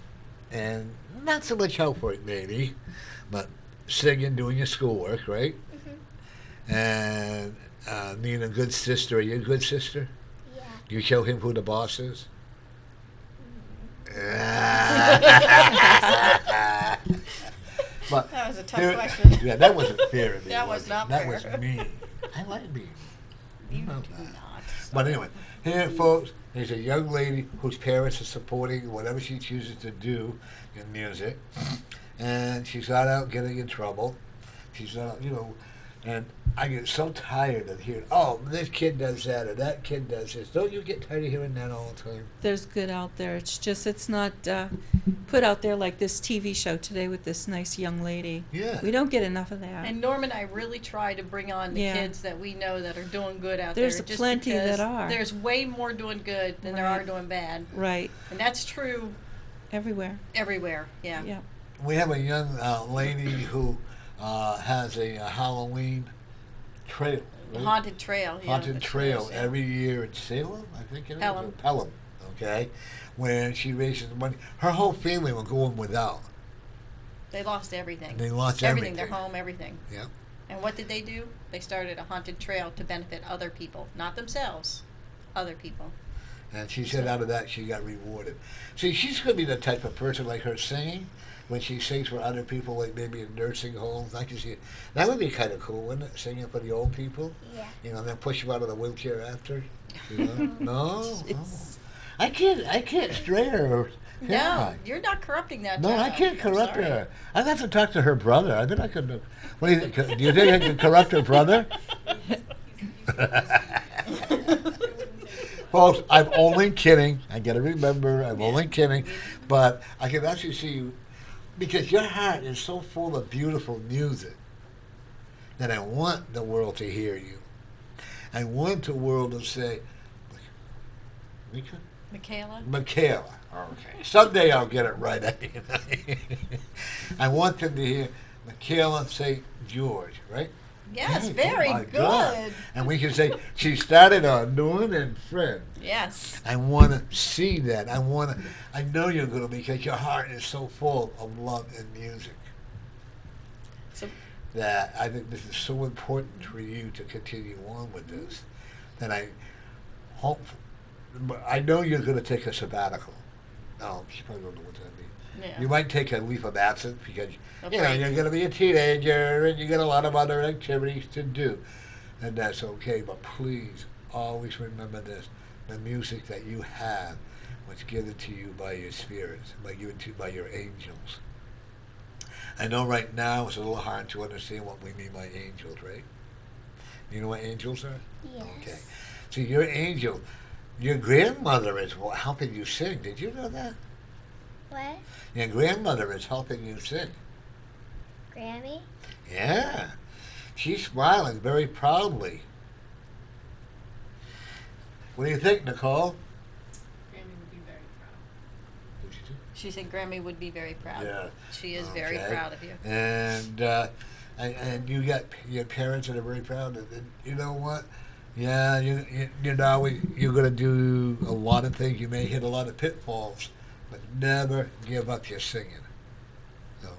and not so much help for it, maybe, but singing, doing your schoolwork, right? Mhm. And being a good sister. Are you a good sister? Yeah. You show him who the boss is? But That was a tough here- question. Yeah, that wasn't fair of me. That was it? not That fair. was mean. I like being. You know do that. not. But anyway, here, folks, there's a young lady whose parents are supporting whatever she chooses to do in music, and she's not out getting in trouble. She's not, you know, and I get so tired of hearing, oh, this kid does that or that kid does this. Don't you get tired of hearing that all the time? There's good out there. It's just, it's not put out there like this TV show today with this nice young lady. Yeah. We don't get enough of that. And Norm and I really try to bring on the Yeah. kids that we know that are doing good out There's there. Just plenty that because are. There's way more doing good than there are Right. doing bad. Right. And that's true Everywhere. everywhere. Yeah. Yeah. We have a young lady who has a Halloween trail. Right? Haunted trail. Yeah, Haunted that's trail nice, yeah. every year in Salem, I think it is. Pelham. Or Pelham, okay? When she raises money. Her whole family will go in without. They lost everything. They lost everything. Their everything. home, everything. Yeah. And what did they do? They started a haunted trail to benefit other people, not themselves, other people. And she said out of that she got rewarded. See, she's going to be the type of person like her singing, when she sings for other people, like maybe in nursing homes. I can see it. That would be kind of cool, wouldn't it? Singing for the old people. Yeah. You know, then push them out of the wheelchair after. You know? No, no. Jeez. I can't stray her. can No, I? you're not corrupting that No, child. I can't I'm corrupt sorry. her. I'd have to talk to her brother. I bet I could. What do you think? Do you think I could corrupt her brother? Folks, I'm only kidding. I got to remember, I'm only kidding. But I can actually see you, because your heart is so full of beautiful music that I want the world to hear you. I want the world to say, Mika? Michaela? Michaela. Okay. Someday I'll get it right. I want them to hear Michaela St. George, right? Yes, Hey, very oh my good. God. And we can say she started on Norm and Friend. Yes. I want to see that. I know you're going to, because your heart is so full of love and music So, that I think this is so important for you to continue on with this. That I hope I know you're going to take a sabbatical. No, she probably don't know what that means. Yeah. You might take a leave of absence because That's you know right. you're going to be a teenager and you got a lot of other activities to do, and that's okay. But please always remember this: the music that you have was given to you by your spirits, given to you by your angels. I know right now it's a little hard to understand what we mean by angels, right? You know what angels are? Yes. Okay. See, your angel, your grandmother is helping you sing. Did you know that? What? Your grandmother is helping you sing. Grammy? Yeah. She's smiling very proudly. What do you think, Nicole? Grammy would be very proud. What'd you do? She said Grammy would be very proud. Yeah. She is very Okay. proud of you. And you got your parents that are very proud. And you know what? Yeah, you know you're going to do a lot of things. You may hit a lot of pitfalls, but never give up your singing.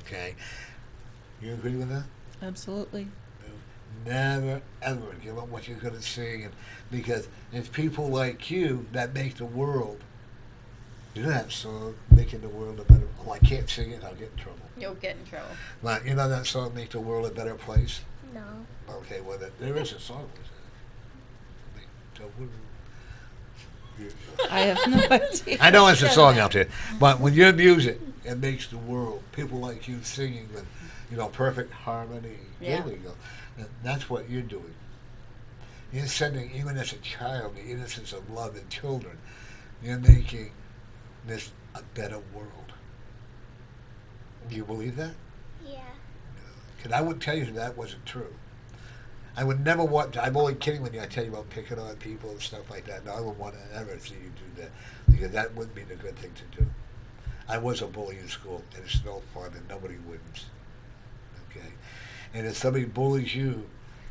Okay? You agree with that? Absolutely. Never ever give up what you're going to sing, because it's people like you that make the world. You know that song, "Making the World a Better." Oh, I can't sing it; I'll get in trouble. You'll get in trouble. But you know that song, "Make the World a Better Place." No. Okay, well there is a song with that. Make the world. I have no idea. I know it's a song out there, but when your music, it makes the world. People like you singing with, perfect harmony. Yeah. There we go. And that's what you're doing. You're sending, even as a child, the innocence of love in children. You're making this a better world. Do you believe that? Yeah. Because I would tell you that wasn't true. I would never want to. I'm only kidding when I tell you about picking on people and stuff like that. No, I wouldn't want to ever see you do that, because that wouldn't be the good thing to do. I was a bully in school, and it's no fun, and nobody wins. Okay? And if somebody bullies you,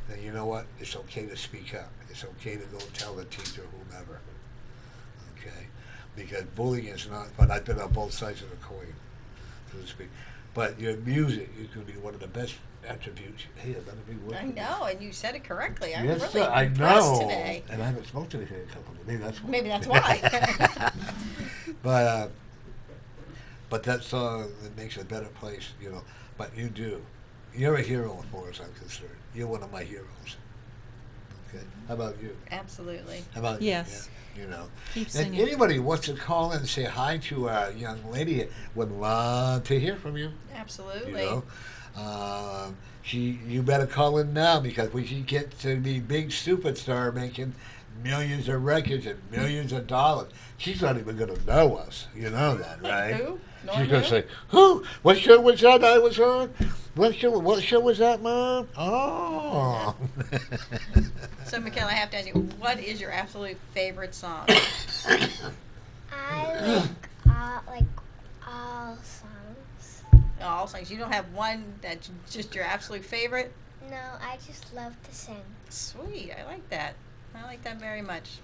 then you know what? It's okay to speak up. It's okay to go tell the teacher, whomever. Okay? Because bullying is not fun. I've been on both sides of the coin, so to speak. But your music is going to be one of the best attributes. Hey, I'm going to be working. I know, and you said it correctly. I'm Yes, really sir, I impressed know. today. And I haven't smoked anything in a couple of days. Maybe that's why. But that song that makes a better place, But you do. You're a hero as far as I'm concerned. You're one of my heroes. Okay. How about you? Absolutely. How about Yes. you? Keep And singing. anybody who wants to call in and say hi to our young lady would love to hear from you. Absolutely. You better call in now, because when she gets to be big superstar making millions of records and millions of dollars, she's not even going to know us. You know that, right? Who? She's going to say, "Who? What show was that I was on? What show was that, Mom? Oh." So, Michaela, I have to ask you, what is your absolute favorite song? I like all songs. All songs. You don't have one that's just your absolute favorite? No, I just love to sing. Sweet. I like that. I like that very much.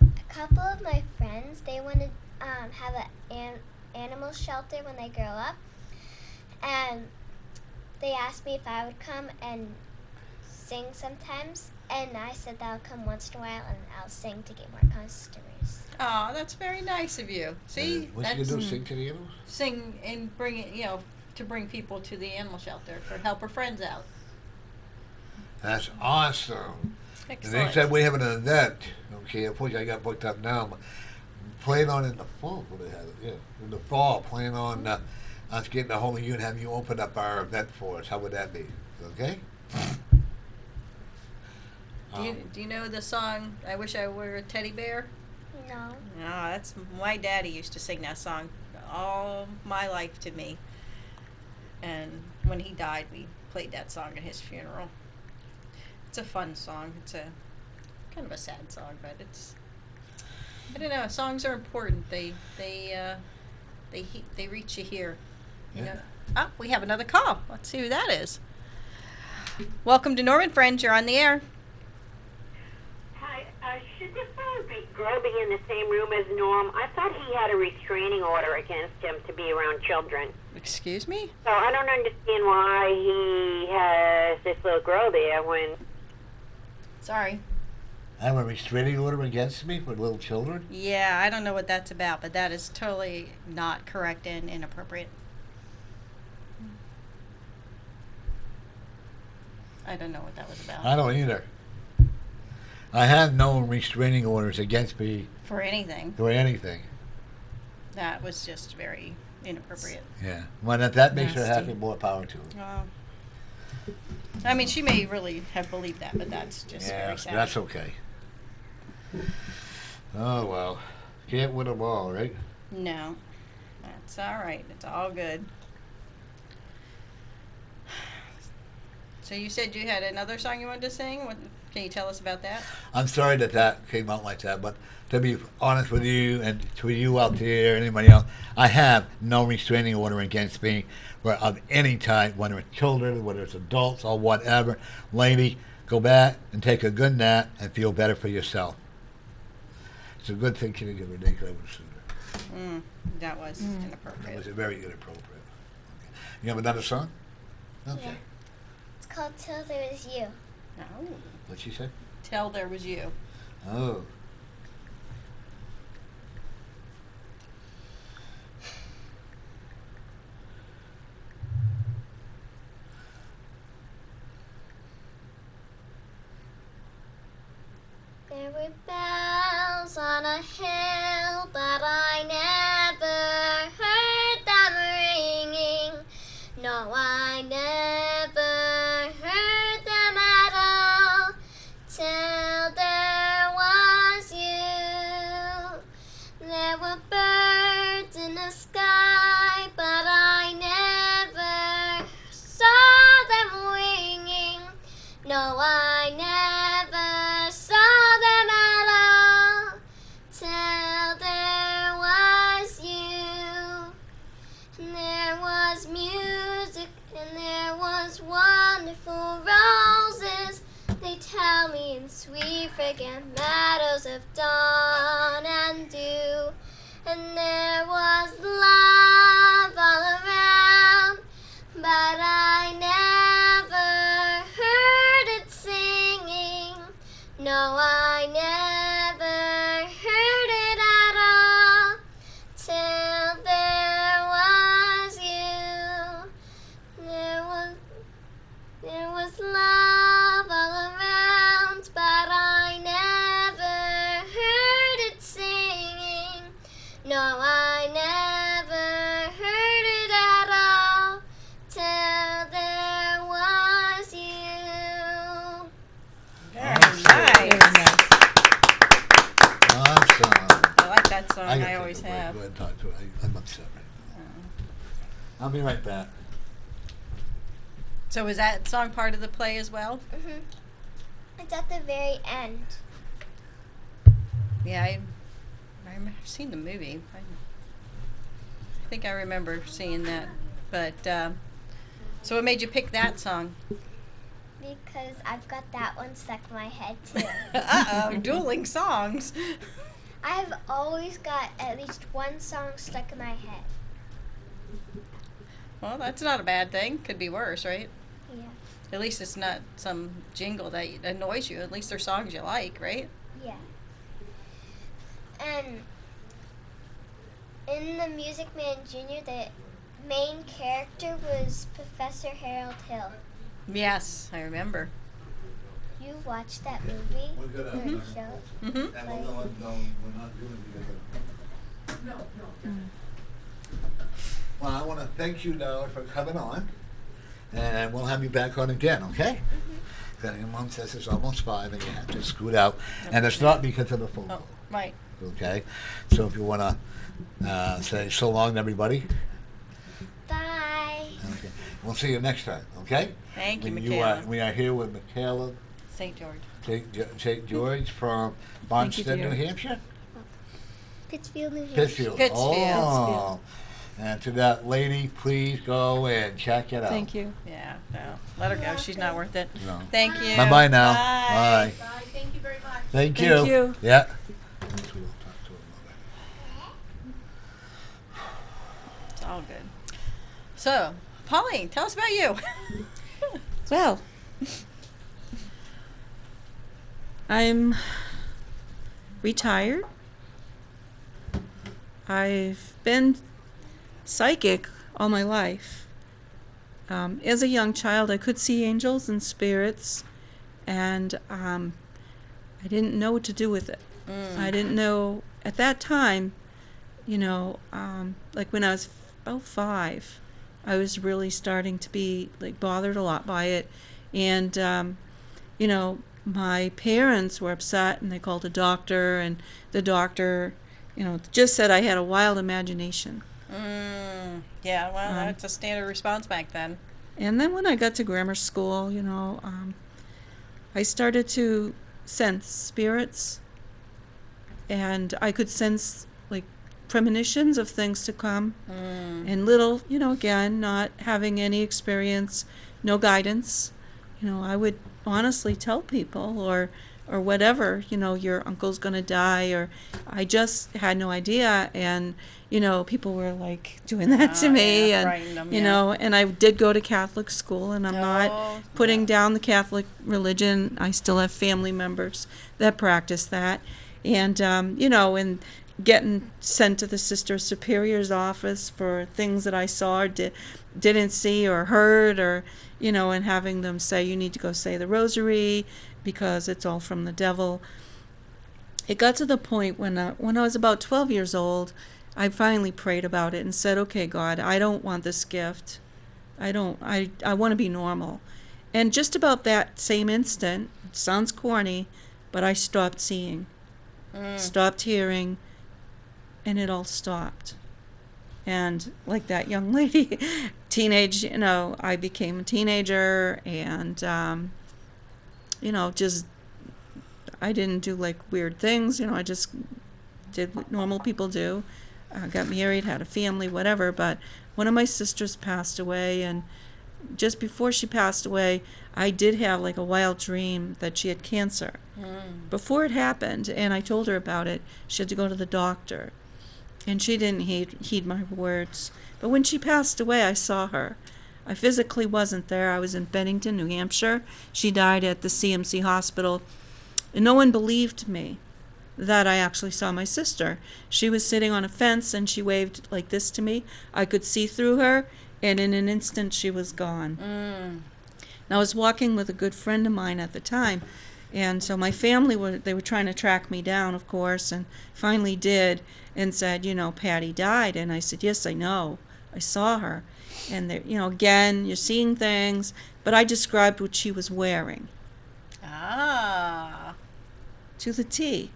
A couple of my friends, they want to have an animal shelter when they grow up, and they asked me if I would come and sing sometimes, and I said that I'll come once in a while and I'll sing to get more customers. Oh, that's very nice of you. See? What's she That's going to do, sing to the animals? sing and bring it, to bring people to the animal shelter for help her friends out. That's awesome. The Excellent. next time we have an event, okay, unfortunately I got booked up now, but plan on in the fall, when they have it, yeah. In the fall, plan on us getting a hold of you and have you open up our event for us. How would that be? Okay? Do you know the song, I Wish I Were a Teddy Bear? No. No, that's my daddy used to sing that song all my life to me. And when he died, we played that song at his funeral. It's a fun song. It's a kind of a sad song, but I don't know. Songs are important. They reach you here. You know. Oh, we have another call. Let's see who that is. Welcome to Norman Friends. You're on the air. Hi, should this girl be in the same room as Norm? I thought he had a restraining order against him to be around children. Excuse me? So I don't understand why he has this little girl there when... Sorry. I have a restraining order against me for little children. Yeah, I don't know what that's about, but that is totally not correct and inappropriate. I don't know what that was about. I don't either. I have no restraining orders against me For anything. for anything. That was just very inappropriate. Yeah. Well, if that makes her Nasty. happy, more power to her. Well, I mean, she may really have believed that, but that's just Yeah, very sad. that's okay. Oh, well. Can't win them all, right? No, that's all right. It's all good. So you said you had another song you wanted to sing? What, can you tell us about that? I'm sorry that that came out like that, but to be honest with you and to you out there, anybody else, I have no restraining order against me of any type, whether it's children, whether it's adults, or whatever. Lady, go back and take a good nap and feel better for yourself. It's a good thing she didn't get ridiculous sooner. That was It inappropriate. was very inappropriate. Okay. You have another song? Okay. Yeah. It's called Till There Was You. Oh, What'd she say? tell there was you. Oh. There were bells on a hill, but I never heard them ringing. No, I never heard them at all till there was you. There were birds in the sky, but I never saw them winging. No, I never saw them at all till there was you. And there was music and there was wonderful roses. They tell me in sweet fragrant meadows of dawn and dew. And there was love all around, but I never heard it singing. No, I never heard it at all till there was you. There was love all around, but I never heard it singing. No, I never heard it at all till there was you. Very Awesome. nice. Awesome. I like that song. gotta I take always a break. have. Go ahead and talk to her. I'm upset right now. I'll be right back. So was that song part of the play as well? It's at the very end. Yeah, I remember seen the movie. I think I remember seeing that. But so what made you pick that song? Because I've got that one stuck in my head too. Uh-oh, dueling songs. I've always got at least one song stuck in my head. Well, that's not a bad thing. Could be worse, right? Yeah. At least it's not some jingle that annoys you. At least they're songs you like, right? Yeah. And in the Music Man Jr., the main character was Professor Harold Hill. Yes, I remember. You watched that movie We're good or show? Mm-hmm. And we're not doing it because Well, I want to thank you, Dollar, for coming on. And we'll have you back on again, okay? Because your mom says it's almost 5 and you have to scoot out. And it's not because of the phone Oh, call, right. okay? So if you want to say so long to everybody, Bye. okay. We'll see you next time, okay? Thank you, We Michaela. are here with Michaela St. George. St. George from Barnstead, dear. New Hampshire? Pittsfield, New Hampshire. Pittsfield. Pittsfield. Oh. And to that lady, please go and check it out. Thank you. Yeah, no. Let her go. She's not worth it. No. Thank you. Bye-bye now. Bye. Bye, thank you very much. Thank you. Thank you. Yeah. It's all good. So, Pauline, tell us about you. Well, I'm retired. I've been psychic all my life. As a young child, I could see angels and spirits, and I didn't know what to do with it. I didn't know at that time, like when I was about 5, I was really starting to be like bothered a lot by it, and my parents were upset, and they called a doctor, and the doctor, just said I had a wild imagination. Yeah, well, that's a standard response back then. And then when I got to grammar school, I started to sense spirits, and I could sense like premonitions of things to come, and little, again, not having any experience, no guidance, I would honestly tell people or whatever, your uncle's going to die, or I just had no idea, and people were like doing that to me, and them, and I did go to Catholic school, and I'm not putting down the Catholic religion. I still have family members that practice that, and and getting sent to the Sister Superior's office for things that I saw or didn't see or heard, or and having them say you need to go say the rosary because it's all from the devil. It got to the point when I was about 12 years old, I finally prayed about it and said, okay, God, I don't want this gift. I want to be normal. And just about that same instant, it sounds corny, but I stopped seeing, stopped hearing, and it all stopped. And like that young lady, teenage, I became a teenager, and, just, I didn't do like weird things, I just did what normal people do. Got married, had a family, whatever, but one of my sisters passed away, and just before she passed away, I did have like a wild dream that she had cancer. Before it happened, and I told her about it, she had to go to the doctor, and she didn't heed my words. But when she passed away, I saw her. I physically wasn't there. I was in Bennington, New Hampshire. She died at the CMC hospital, and no one believed me that I actually saw my sister. She was sitting on a fence, and she waved like this to me. I could see through her, and in an instant she was gone. And I was walking with a good friend of mine at the time, and so my family were trying to track me down, of course, and finally did, and said, Patty died. And I said, yes, I know. I saw her. And there, again, you're seeing things, but I described what she was wearing. To the T.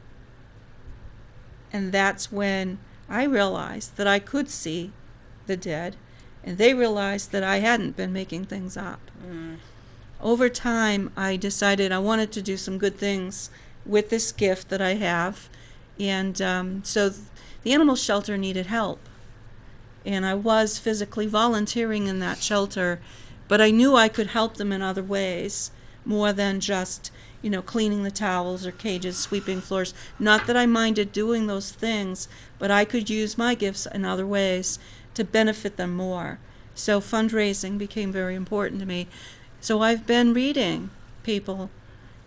And that's when I realized that I could see the dead, and they realized that I hadn't been making things up. Over time, I decided I wanted to do some good things with this gift that I have, and so the animal shelter needed help. And I was physically volunteering in that shelter, but I knew I could help them in other ways, more than just cleaning the towels or cages, sweeping floors. Not that I minded doing those things, but I could use my gifts in other ways to benefit them more. So fundraising became very important to me. So I've been reading people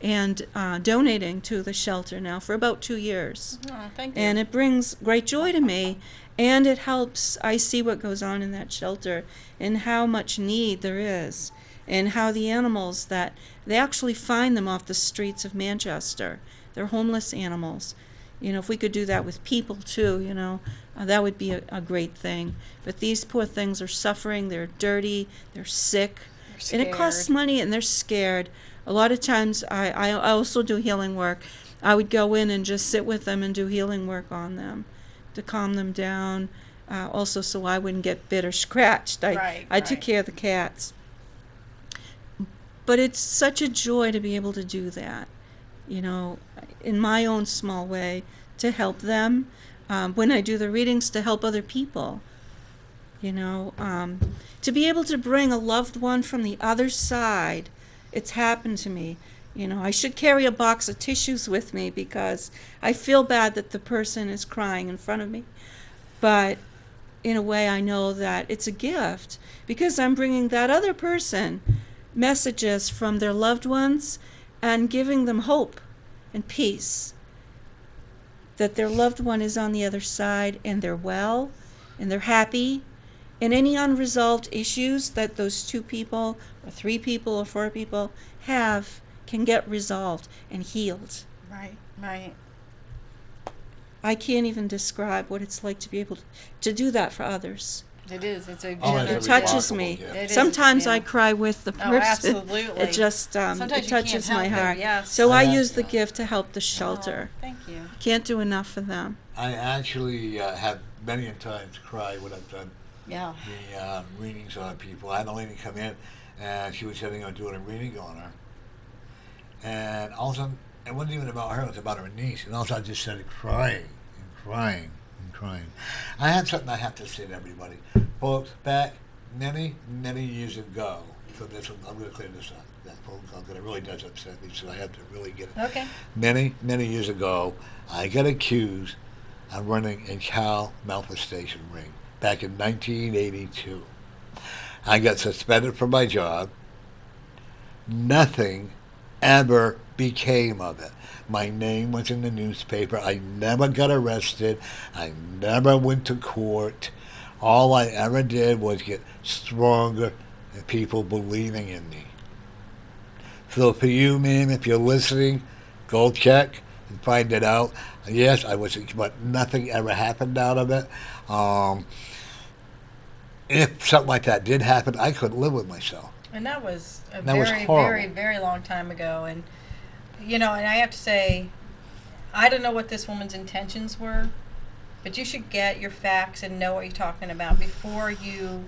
and donating to the shelter now for about 2 years. Thank you. And it brings great joy to me, and it helps. I see what goes on in that shelter and how much need there is, and how the animals that they actually find them off the streets of Manchester. They're homeless animals. If we could do that with people too, that would be a great thing. But these poor things are suffering. They're dirty. They're sick. And it costs money, and they're scared. A lot of times, I also do healing work. I would go in and just sit with them and do healing work on them to calm them down, also so I wouldn't get bit or scratched. I took care of the cats. But it's such a joy to be able to do that, in my own small way, to help them. When I do the readings, to help other people, to be able to bring a loved one from the other side. It's happened to me. I should carry a box of tissues with me because I feel bad that the person is crying in front of me. But in a way, I know that it's a gift because I'm bringing that other person messages from their loved ones and giving them hope and peace. that their loved one is on the other side and they're well and they're happy, and any unresolved issues that those 2 people or 3 people or 4 people have can get resolved and healed. Right, right. I can't even describe what it's like to be able to do that for others. It is. It's a Oh, It it's a touches remarkable me. gift. It is, Sometimes yeah. I cry with the Oh, person. absolutely. It just Sometimes it you can't touches my help it, heart. yes. So I Yeah. use the gift to help the Oh, shelter. thank you. Can't do enough for them. I actually have many a times cried when I've done Yeah. the readings on people. I had a lady come in, and she was sitting on doing a reading on her, and all of a sudden, it wasn't even about her; it was about her niece, and all of a sudden, I just started crying and crying and crying. I have something I have to say to everybody, folks. Back many years ago, so this I'm going to clear this up. That phone call, because it really does upset me, so I have to really get it. Okay. Many years ago, I got accused of running a child molestation ring back in 1982. I got suspended from my job. Nothing ever became of it. My name was in the newspaper. I never got arrested. I never went to court. All I ever did was get stronger and people believing in me. So for you, ma'am, if you're listening, go check and find it out. Yes, I was, but nothing ever happened out of it. If something like that did happen, I couldn't live with myself. And that was a That was very, horrible. very, very long time ago. And, and I have to say, I don't know what this woman's intentions were, but you should get your facts and know what you're talking about before you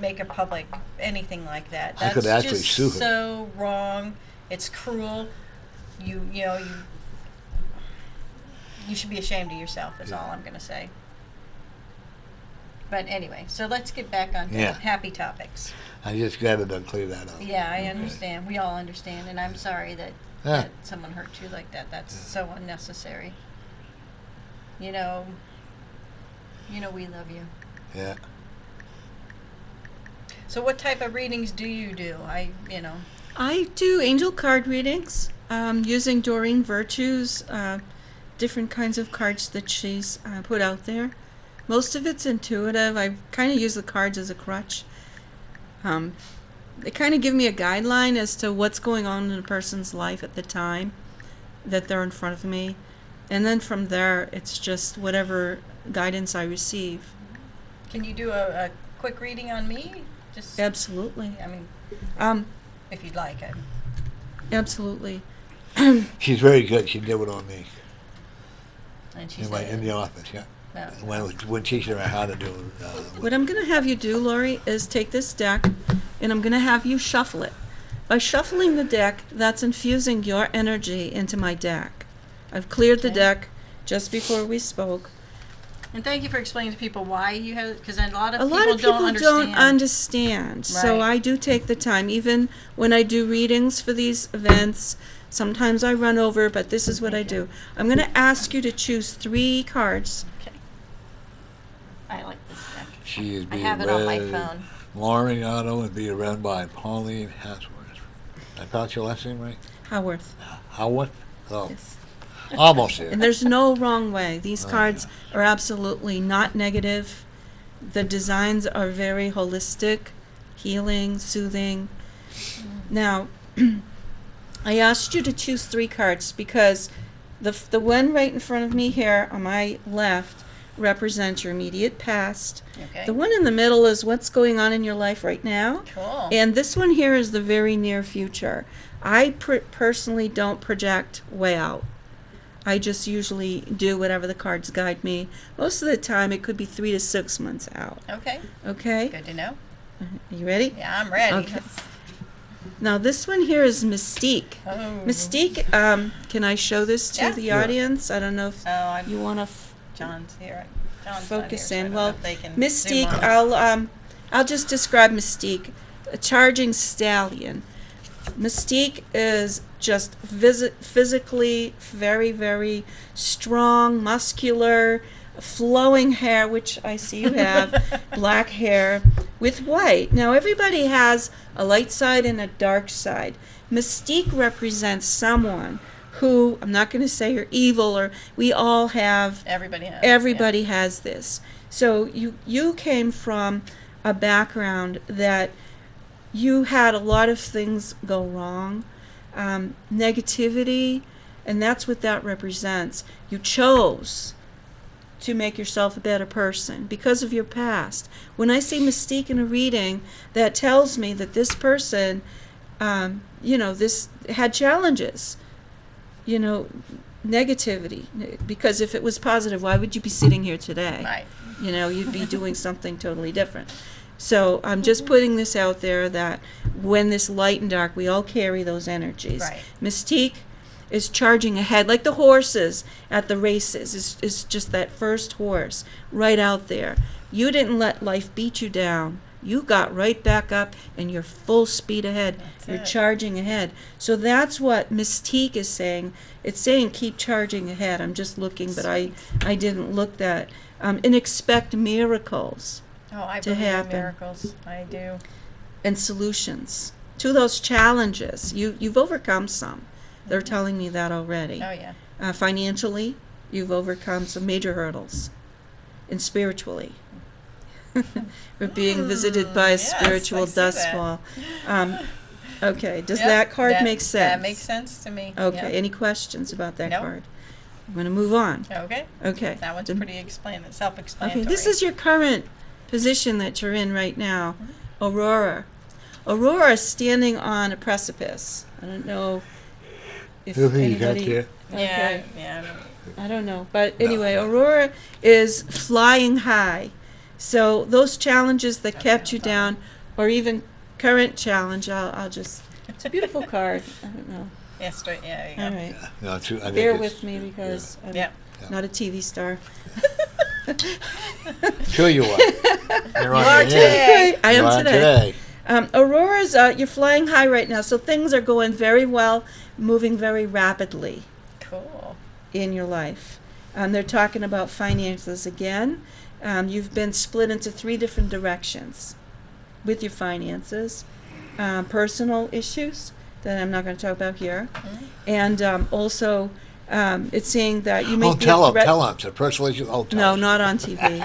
make a public anything like that. I could That's actually just sue her. so wrong. It's cruel. You should be ashamed of yourself, is all I'm going to say. But anyway, so let's get back on to Yeah. happy topics. I just got to clear that up. Yeah, I Okay. understand. We all understand, and I'm sorry that, Yeah. that someone hurt you like that. That's so unnecessary. You know we love you. Yeah. So what type of readings do you do? I do angel card readings using Doreen Virtue's different kinds of cards that she's put out there. Most of it's intuitive. I kind of use the cards as a crutch. They kind of give me a guideline as to what's going on in a person's life at the time that they're in front of me. And then from there, it's just whatever guidance I receive. Can you do a quick reading on me? Just Absolutely. I mean, Um, if you'd like it. absolutely. She's very good. She did it on me And she in said, the office, yeah. no. When teaching her how to do it. What I'm going to have you do, Lori, is take this deck, and I'm going to have you shuffle it. By shuffling the deck, that's infusing your energy into my deck. I've cleared the Okay. deck just before we spoke. And thank you for explaining to people why you have, because a lot of A people lot of people don't understand. understand, so Right. I do take the time. Even when I do readings for these events, sometimes I run over, but this is what I do. I'm going to ask you to choose 3 cards. Okay. I like this deck. She is I being have it read. on my phone. Loriano is being read by Pauline Haworth. I thought your last name right? Haworth. Haworth? Oh, Yes. almost there. And there's no wrong way. These Oh, cards yeah. are absolutely not negative. The designs are very holistic, healing, soothing. Now, I asked you to choose 3 cards because the one right in front of me here on my left represents your immediate past. Okay. The one in the middle is what's going on in your life right now. Cool. And this one here is the very near future. I personally don't project way out. I just usually do whatever the cards guide me. Most of the time, it could be 3 to 6 months out. Okay. Okay? Good to know. Are you ready? Yeah, I'm ready. Okay. Now, this one here is Mystique. Oh. Mystique, can I show this to Yeah. the Yeah. audience? I don't know if Oh, you want to John's here. John's not here, focus so I in. don't know Well, if they can Mystique, zoom on. I'll just describe Mystique. A charging stallion. Mystique is just physically very, very strong, muscular, flowing hair, which I see you have, black hair, with white. Now, everybody has a light side and a dark side. Mystique represents someone who, I'm not going to say are evil, or we all have, Everybody has this. So you came from a background that you had a lot of things go wrong, negativity, and that's what that represents. You chose to make yourself a better person because of your past. When I see mystique in a reading, that tells me that this person, this had challenges, negativity. Because if it was positive, why would you be sitting here today? Right. You'd be doing something totally different. So I'm just putting this out there that when this light and dark, we all carry those energies. Right. Mystique is charging ahead, like the horses at the races, is just that first horse right out there. You didn't let life beat you down. You got right back up and you're full speed ahead. You're charging ahead. So that's what Mystique is saying. It's saying keep charging ahead. I'm just looking, but I didn't look that. And expect miracles I to believe in happen. miracles. I do. And solutions to those challenges. You've overcome some. They're telling me that already. Oh, yeah. Financially, you've overcome some major hurdles. And spiritually. We're being visited by a yes, spiritual I see dust that. ball. Okay, does Yep, that card make sense? That makes sense to me. Okay, Yep. any questions about that Nope. card? I'm going to move on. Okay. Okay. That one's pretty self-explanatory. Okay, this is your current position that you're in right now, Aurora. Aurora is standing on a precipice. I don't know if anybody... here. Okay. Yeah. I don't know. But anyway, Aurora is flying high. So those challenges that kept you down, or even current challenge, I'll just... It's a beautiful card. I don't know. Yeah, straight. Yeah, there you go. All right. No, I think Bear it's- with me because I'm Yeah. not a TV star. Sure you are. You're on You are your today. I am You are today. Aurora's, you're flying high right now, so things are going very well, moving very rapidly Cool. in your life. They're talking about finances again. You've been split into 3 different directions with your finances. Personal issues that I'm not going to talk about here. And also, it's saying that you make Tell him. It's a personal issue. No, Tell him. not on TV.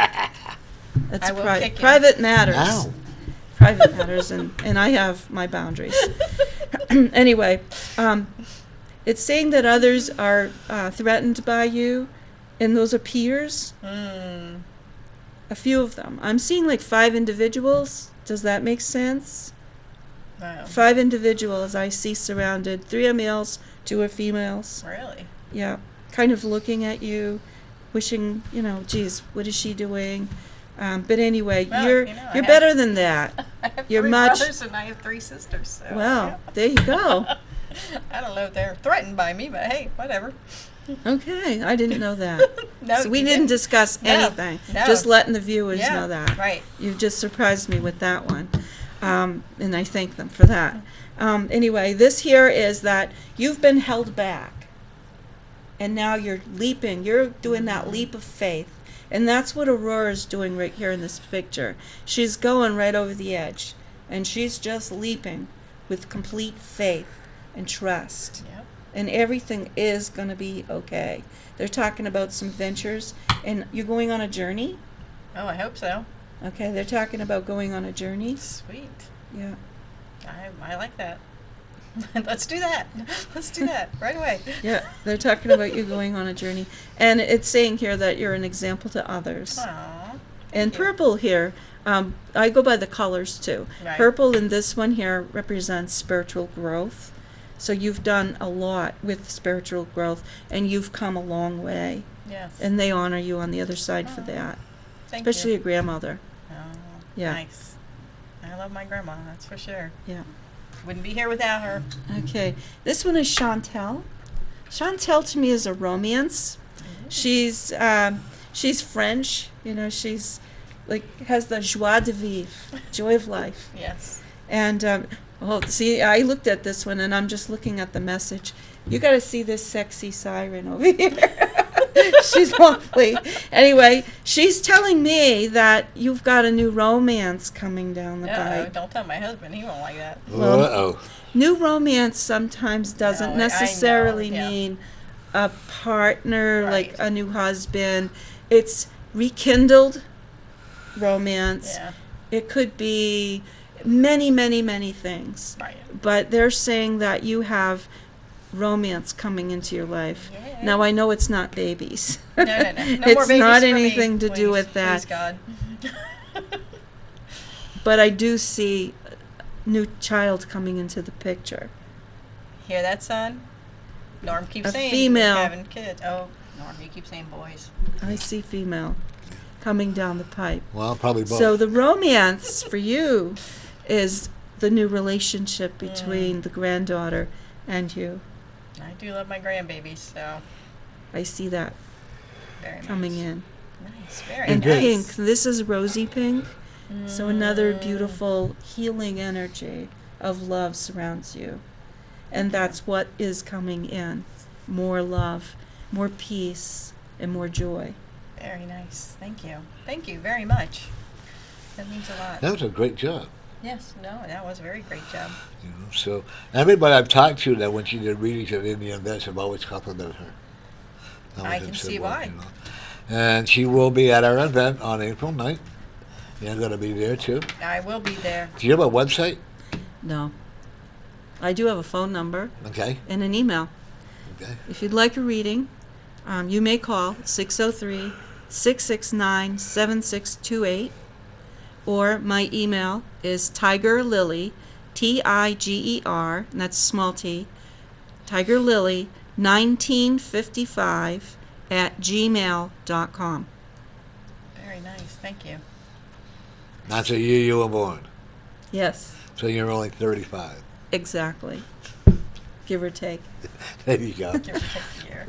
That's I will kick you. private matters. Ow. Private matters, and I have my boundaries. Anyway, it's saying that others are threatened by you, and those are peers. A few of them. I'm seeing like 5 individuals. Does that make sense? Wow. 5 individuals I see surrounded. 3 are males, 2 are females. Really? Yeah, kind of looking at you, wishing, geez, what is she doing? But anyway, Well, you're I you're have- better than that. I have You're 3 much- brothers and I have 3 sisters. So, Well, there you go. I don't know if they're threatened by me, but hey, whatever. Okay, I didn't know that. No, So we you didn't discuss No, anything. no. Just letting the viewers Yeah, know that. right. You've just surprised me with that one. And I thank them for that. Anyway, this here is that you've been held back. And now you're leaping. You're doing that leap of faith. And that's what Aurora's doing right here in this picture. She's going right over the edge. And she's just leaping with complete faith and trust. Yep. And everything is going to be okay. They're talking about some ventures. And you're going on a journey? Oh, I hope so. Okay, they're talking about going on a journey. Sweet. Yeah. I like that. Let's do that. Let's do that right away. Yeah, they're talking about you going on a journey. And it's saying here that you're an example to others. Aw. And you. purple here, I go by the colors too. Right. Purple in this one here represents spiritual growth. So you've done a lot with spiritual growth, and you've come a long way. Yes. And they honor you on the other side for that, Thank especially you. your grandmother. Oh, Yeah. nice. I love my grandma, that's for sure. Yeah. Wouldn't be here without her. Okay, this one is Chantel. Chantel to me is a romance. She's French, she's like has the joie de vivre, joy of life. Yes. And see, I looked at this one and I'm just looking at the message. You got to see this sexy siren over here. She's lovely. Anyway, she's telling me that you've got a new romance coming down the No, pike. don't tell my husband. He won't like that. Well, Uh-oh. New romance sometimes doesn't No, I know, necessarily yeah. mean a partner, like Right. a new husband. It's rekindled romance. Yeah. It could be many, many, many things. Right. But they're saying that you have romance coming into your life. Yeah. Now, I know it's not babies. No, no, no. No more It's babies not for me, anything to do please. with that. Please, God. But I do see a new child coming into the picture. Hear that, son? Norm keeps A saying female. he's having kids. Oh, Norm, you keep saying boys. I see female coming down the pipe. Well, probably both. So the romance for you is the new relationship between the granddaughter and you. I do love my grandbabies, so I see that very coming nice. in. Nice, very And nice. pink, this is rosy pink. So another beautiful healing energy of love surrounds you. And that's what is coming in. More love, more peace, and more joy. Very nice. Thank you. Thank you very much. That means a lot. That was a great job. Yes, no, that was a very great job. You know, so everybody I've talked to that when she did readings at Indian events have always complimented her. I can see why. You know. And she will be at our event on April 9th. You're going to be there too. I will be there. Do you have a website? No. I do have a phone number Okay. and an email. Okay. If you'd like a reading, you may call 603-669-7628, or my email is tigerlily, Tiger, and that's small t, tigerlily 1955 at gmail.com. Very nice. Thank you. That's the year you were born. Yes, So you're only 35. exactly. Give or take. There you go. Give or take a year.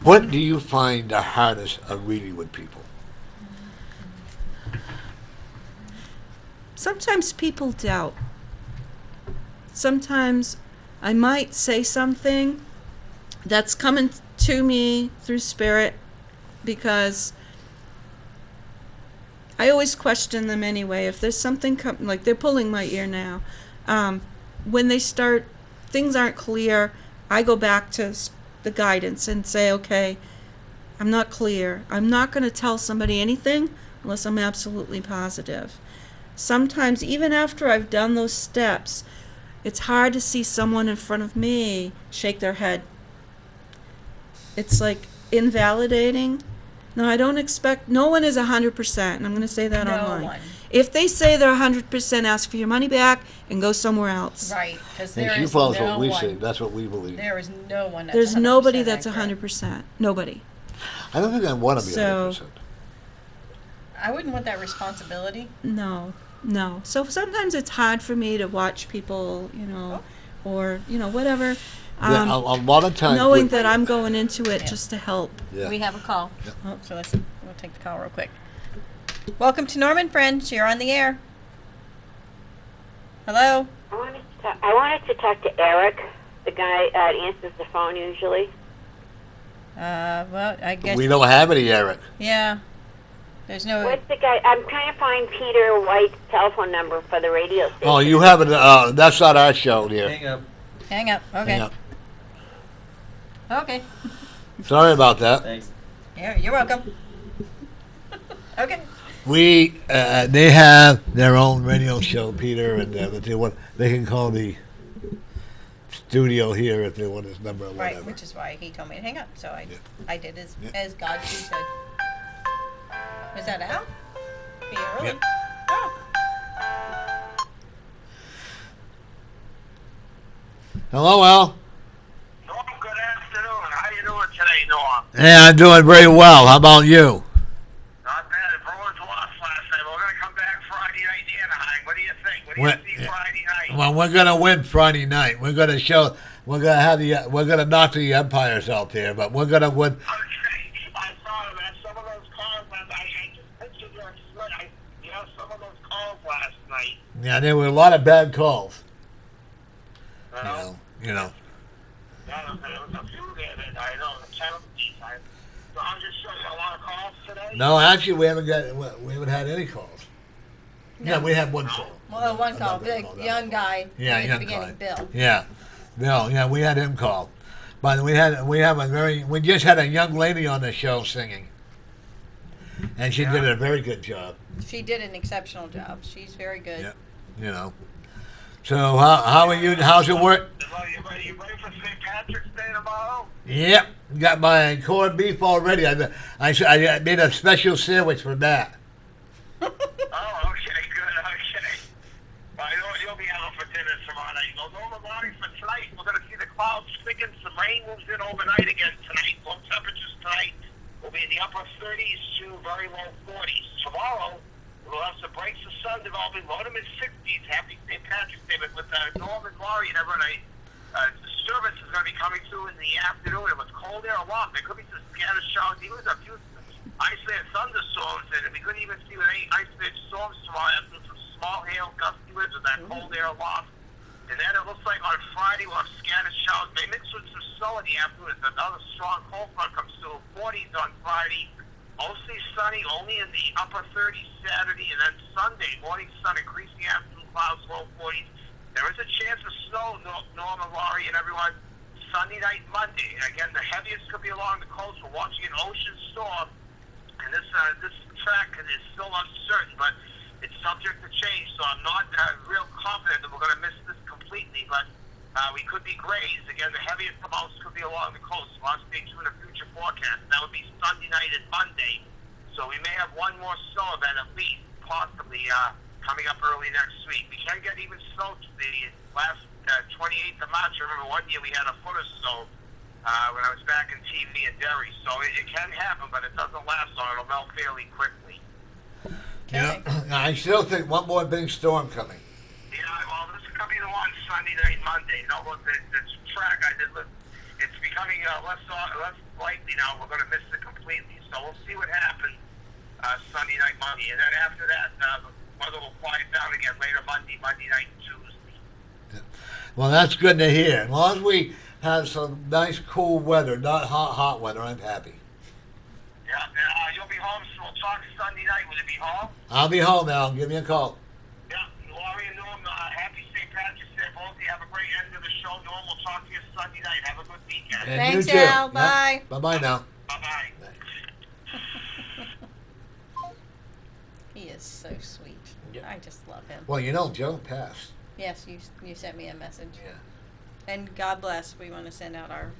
What do you find the hardest of reading with people? Sometimes people doubt. Sometimes I might say something that's coming to me through spirit because I always question them anyway. If there's something like they're pulling my ear now, when they start, things aren't clear, I go back to the guidance and say, okay, I'm not clear. I'm not going to tell somebody anything unless I'm absolutely positive. Sometimes, even after I've done those steps, it's hard to see someone in front of me shake their head. It's like invalidating. No, I don't expect, no one is 100%, and I'm going to say that No online. one. If they say they're 100%, ask for your money back and go somewhere else. Right, because And there she is follows no what we one. say. That's what we believe. There is no one that's There's 100% nobody that's accurate. 100%. Nobody. I don't think I want to be So- 100%. I wouldn't want that responsibility. No. So sometimes it's hard for me to watch people, or, whatever. Yeah, a lot of times. Knowing with- that I'm going into it Yeah. just to help. Yeah. We have a call. Yep. Oh, so we'll take the call real quick. Welcome to Norman Friends. You're on the air. Hello? I wanted to talk to Eric, the guy that answers the phone usually. Well, I guess. We don't have any, Eric. Yeah. There's no. What's the guy? I'm trying to find Peter White's telephone number for the radio station. Oh, you haven't. That's not our show, dear. Hang up. Hang up. Okay. Hang up. Okay. Sorry about that. Thanks. Yeah, you're welcome. Okay. They have their own radio show, Peter, and if they want, they can call the studio here if they want his number or whatever. Right, which is why he told me to hang up. So Yeah. I did as Yeah. as God said. Is that Al? Be early. Yep. Oh. Hello, Al. Norm, good afternoon. How you doing today, Norm? Hey, I'm doing very well. How about you? Not bad. The Bruins lost last night. We're going to come back Friday night in Anaheim. What do you think? What do What- you see Friday night? Well, we're gonna win Friday night. We're gonna show. We're gonna have the. We're gonna knock the Empires out there, but we're gonna win. Okay. I saw that. Some of those calls, I just pictured your split. Some of those calls last night. Yeah, there were a lot of bad calls. Well, You know. there was a few there that I know. The penalties. So I'm just showing you a lot of calls today. No, actually, we haven't had any calls. Yeah, we had one call. Well, one call, Another big call, young guy Yeah, at the young beginning, guy. Bill. Yeah, Bill. Yeah, we had him call. But we just had a young lady on the show singing, and she did a very good job. She did an exceptional job. She's very good. Yeah, you know. So how are you? How's your work? You ready for St. Patrick's Day tomorrow? Yep, got my corned beef already. I made a special sandwich for that. Oh, okay, good, okay. Well, you'll be out for dinner tomorrow night. Well, Norma Lottie, for tonight, we're going to see the clouds thicken. Some rain moves in overnight again tonight. Low temperatures tonight will be in the upper 30s to very low 40s. Tomorrow, we'll have some breaks of sun developing, low to mid-60s. Happy St. Patrick's Day, but with Norm and Laurie and everyone, the service is going to be coming through in the afternoon, and with cold air aloft, there could be some scattered showers, even a few isolated thunderstorms, and we couldn't even see with any isolated storms tomorrow after some small hail, gusty winds with that cold air aloft. And then it looks like on Friday we'll have scattered showers, may mix with some snow in the afternoon as another strong cold front comes through. 40s on Friday, mostly sunny, only in the upper 30s Saturday, and then Sunday, morning sun, increasing afternoon clouds, low 40s. There is a chance of snow, Norm and Laurie and everyone, Sunday night, Monday. Again, the heaviest could be along the coast. We're watching an ocean storm. And this track is still uncertain, but it's subject to change. So I'm not real confident that we're going to miss this completely. But we could be grazed. Again, the heaviest amounts could be along the coast. So I'll stay tuned to the future forecast. That would be Sunday night and Monday. So we may have one more snow event at least, possibly coming up early next week. We can get even snow to the last 28th of March. I remember one year we had a foot of snow. When I was back in TV and Derry. So it can happen, but it doesn't last long. It'll melt fairly quickly. Yeah, I still think one more big storm coming. Yeah, well, this is going to be the one Sunday night, Monday. You know, the track I did, it's becoming less likely now. We're going to miss it completely. So we'll see what happens Sunday night, Monday. And then after that, the weather will quiet down again later Monday night, and Tuesday. Yeah. Well, that's good to hear. As long as we have some nice cool weather, not hot weather, I'm happy. Yeah, you'll be home, so we'll talk Sunday night. Will you be home? I'll be home, Al. Give me a call. Yeah, Laurie and Norm, happy St. Patrick's Day. Both of you have a great end of the show. Norm, we'll talk to you Sunday night. Have a good weekend. And Thanks, you too. Al. Bye. Bye-bye now. Bye-bye. He is so sweet. Yeah. I just love him. Well, you know, Joe passed. Yes, you sent me a message. Yeah. And God bless. We want to send out our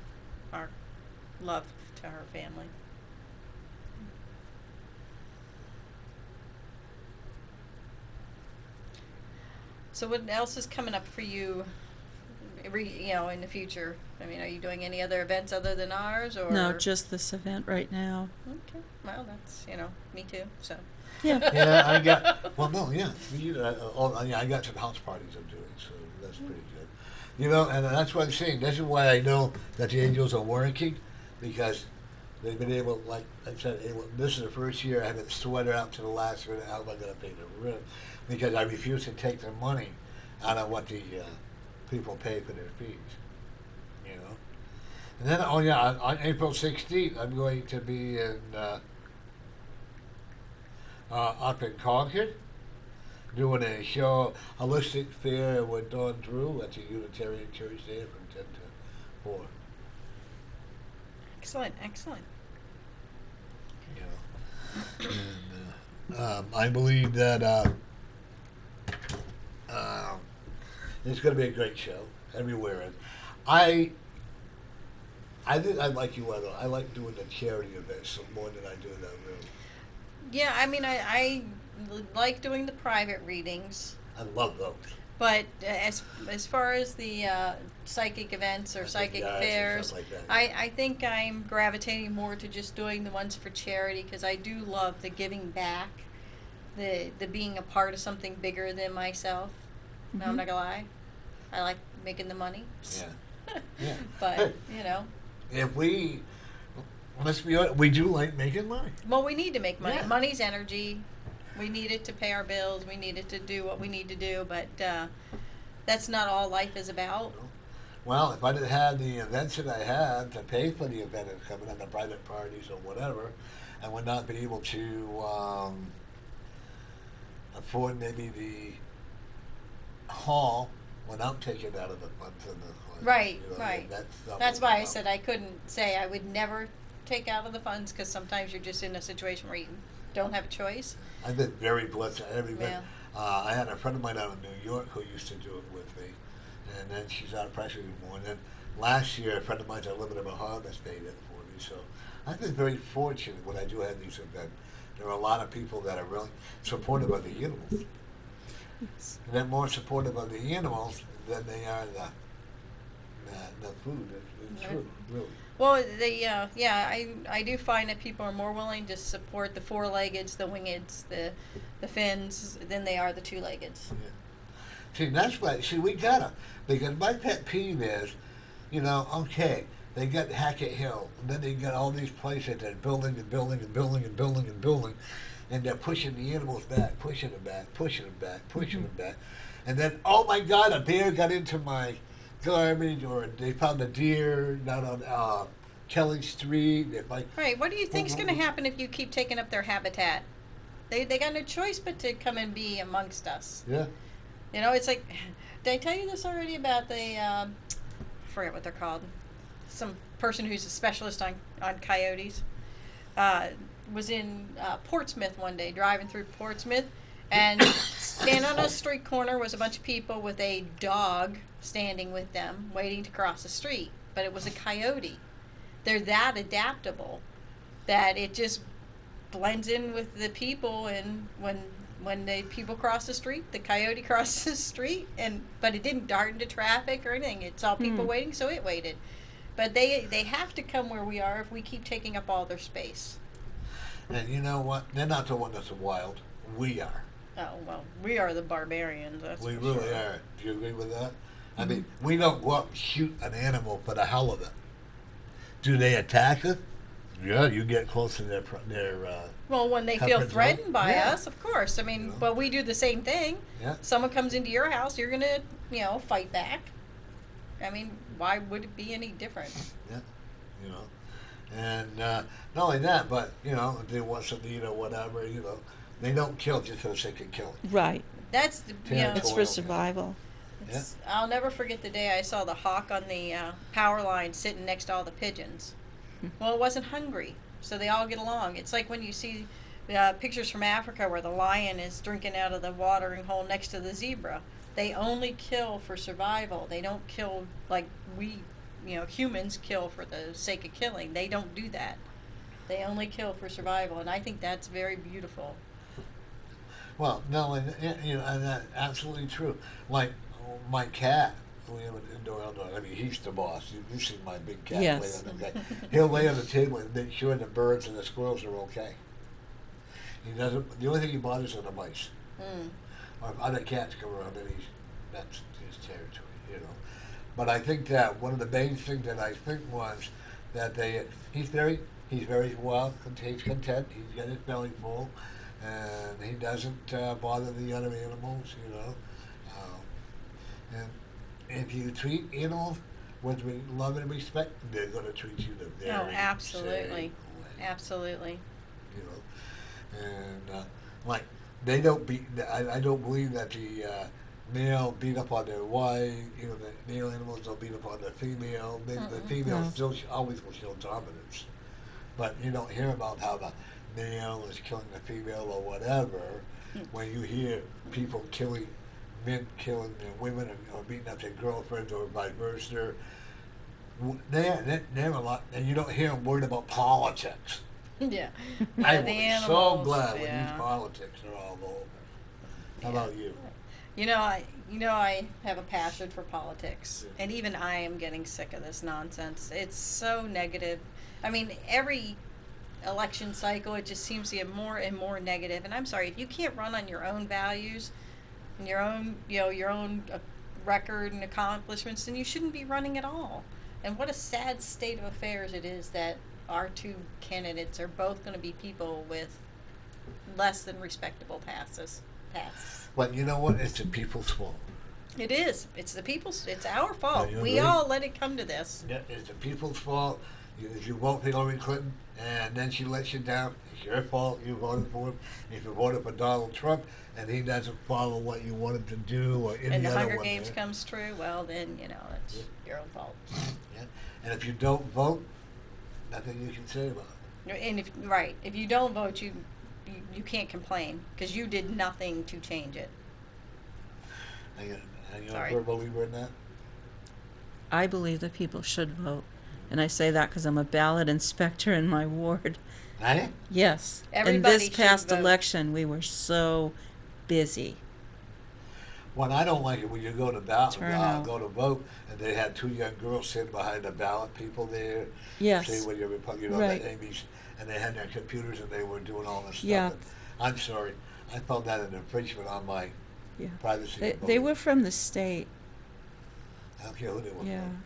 love to her family. So what else is coming up for you? In the future? I mean, are you doing any other events other than ours, or No, just this event right now. Okay. Well, that's me too. So. Yeah. Yeah, I got. Well, no, yeah. I got some house parties I'm doing, so that's pretty good. You know, and that's what I'm saying. This is why I know that the Angels are working, because they've been able, like I said, this is the first year I haven't sweated out to the last minute. How am I going to pay the rent? Because I refuse to take the money out of what the people pay for their fees. You know. And then, on April 16th, I'm going to be in up in Concord, doing a show, holistic fair with Dawn Drew at the Unitarian Church there from 10 to 4. Excellent. You know. And, I believe that it's going to be a great show everywhere. And I think I like you, Ethel. I like doing the charity events more than I do that room. Yeah, I mean, I like doing the private readings. I love those. But as far as the psychic events or psychic fairs, like that. I think I'm gravitating more to just doing the ones for charity, because I do love the giving back, the being a part of something bigger than myself. No, I'm not gonna lie, I like making the money. Yeah. Yeah. But if let's be honest, we do like making money. well, we need to make money. Yeah. Money's energy. We need it to pay our bills. We need it to do what we need to do. But that's not all life is about. Well, if I didn't have the events that I had to pay for the event that's coming on, the private parties or whatever, I would not be able to afford maybe the hall without taking out of the funds of the funds. Right, You know, right. and That's why I said I couldn't say I would never take out of the funds, because sometimes you're just in a situation where you don't have a choice. I've been very blessed. Yeah. I had a friend of mine out in New York who used to do it with me, and then she's not a pressure anymore. And then last year, a friend of mine that lived in Bahamas paid it for me. So I've been very fortunate when I do have these events. There are a lot of people that are really supportive of the animals. They're more supportive of the animals than they are the food. It's Yeah. true, really. Well, I do find that people are more willing to support the four-leggeds, the wingeds, the fins, than they are the two-leggeds. Yeah. See, that's why. See, we gotta, because my pet peeve is, okay, they got Hackett Hill, and then they got all these places that are building and building and building and building and building, and they're pushing the animals back, pushing them back, pushing them back, pushing them back, and then, oh my God, a bear got into my garbage, or they found a deer down on Kelly Street. Right. What do you think's going to happen if you keep taking up their habitat? They got no choice but to come and be amongst us. Yeah. It's like, did I tell you this already about the, I forget what they're called, some person who's a specialist on coyotes, was in Portsmouth one day, driving through Portsmouth, and standing on a street corner was a bunch of people with a dog standing with them, waiting to cross the street, but it was a coyote. They're that adaptable that it just blends in with the people, and when the people cross the street, the coyote crosses the street, but it didn't dart into traffic or anything. It saw people waiting, so it waited. But they have to come where we are if we keep taking up all their space. And you know what? They're not the one that's wild. We are. Oh, well, we are the barbarians, that's We for really sure. are. Do you agree with that? I mean, we don't go out and shoot an animal for the hell of it. Do they attack us? Yeah, you get close to their Well, when they feel comfort threatened zone. by Yeah. us, of course. I mean, You know? but we do the same thing. Yeah. Someone comes into your house, you're going to, fight back. I mean, why would it be any different? Yeah, and not only that, but if they want something to eat or whatever, they don't kill just for the sake of killing. Right. That's the, It's for survival. I'll never forget the day I saw the hawk on the power line sitting next to all the pigeons. Well, it wasn't hungry, so they all get along. It's like when you see pictures from Africa where the lion is drinking out of the watering hole next to the zebra. They only kill for survival. They don't kill like we, humans kill for the sake of killing. They don't do that. They only kill for survival, and I think that's very beautiful. Well, no, and that's absolutely true. Like my cat, we have an indoor outdoor. I mean, he's the boss. You see my big cat Yes. lay on the bed. He'll lay on the table and make sure the birds and the squirrels are okay. He doesn't. The only thing he bothers are the mice. Or if other cats come around, then that's his territory, But I think that one of the main things that I think was that he's very well, he's content. He's got his belly full, and he doesn't bother the other animals, And if you treat animals with love and respect, they're going to treat you the very Absolutely. same way. Absolutely. And like they don't beat. I don't believe that the male beat up on their wife. The male animals don't beat up on the female. The female still always will show dominance, but you don't hear about how the male is killing the female or whatever. When you hear people killing men, killing their women, or beating up their girlfriends, or vice versa, they're a lot, and you don't hear them worried about politics. Yeah. I The was so animals, glad when yeah. these politics are all over. How about you? I have a passion for politics, and even I am getting sick of this nonsense. It's so negative. I mean, every election cycle, it just seems to get more and more negative. And I'm sorry, if you can't run on your own values and your own record and accomplishments, then you shouldn't be running at all. And what a sad state of affairs it is that our two candidates are both going to be people with less than respectable pasts. But you know what? It's the people's fault. It is. It's the people's. It's our fault. you We agree? all let it come to this. Yeah, it's the people's fault. If you vote for Hillary Clinton and then she lets you down, it's your fault. You voted for him. If you voted for Donald Trump and he doesn't follow what you want him to do, or any And the other Hunger one Games there. comes true, well, then, it's your own fault. Yeah. And if you don't vote, nothing you can say about it. And if you don't vote, you can't complain because you did nothing to change it. And you're Sorry. a believer in that? I believe that people should vote. And I say that because I'm a ballot inspector in my ward. Eh? Yes. Everybody In this should past vote. election, we were so busy. What I don't like it when you go to Turnout. go to vote, and they had two young girls sitting behind the ballot people there. Yes. See when you're Right. that Amy's, and they had their computers and they were doing all this stuff. Yeah. And I'm sorry, I found that an infringement on my Yeah. privacy. They of they voting. were from the state. I don't care who they were. Yeah. from.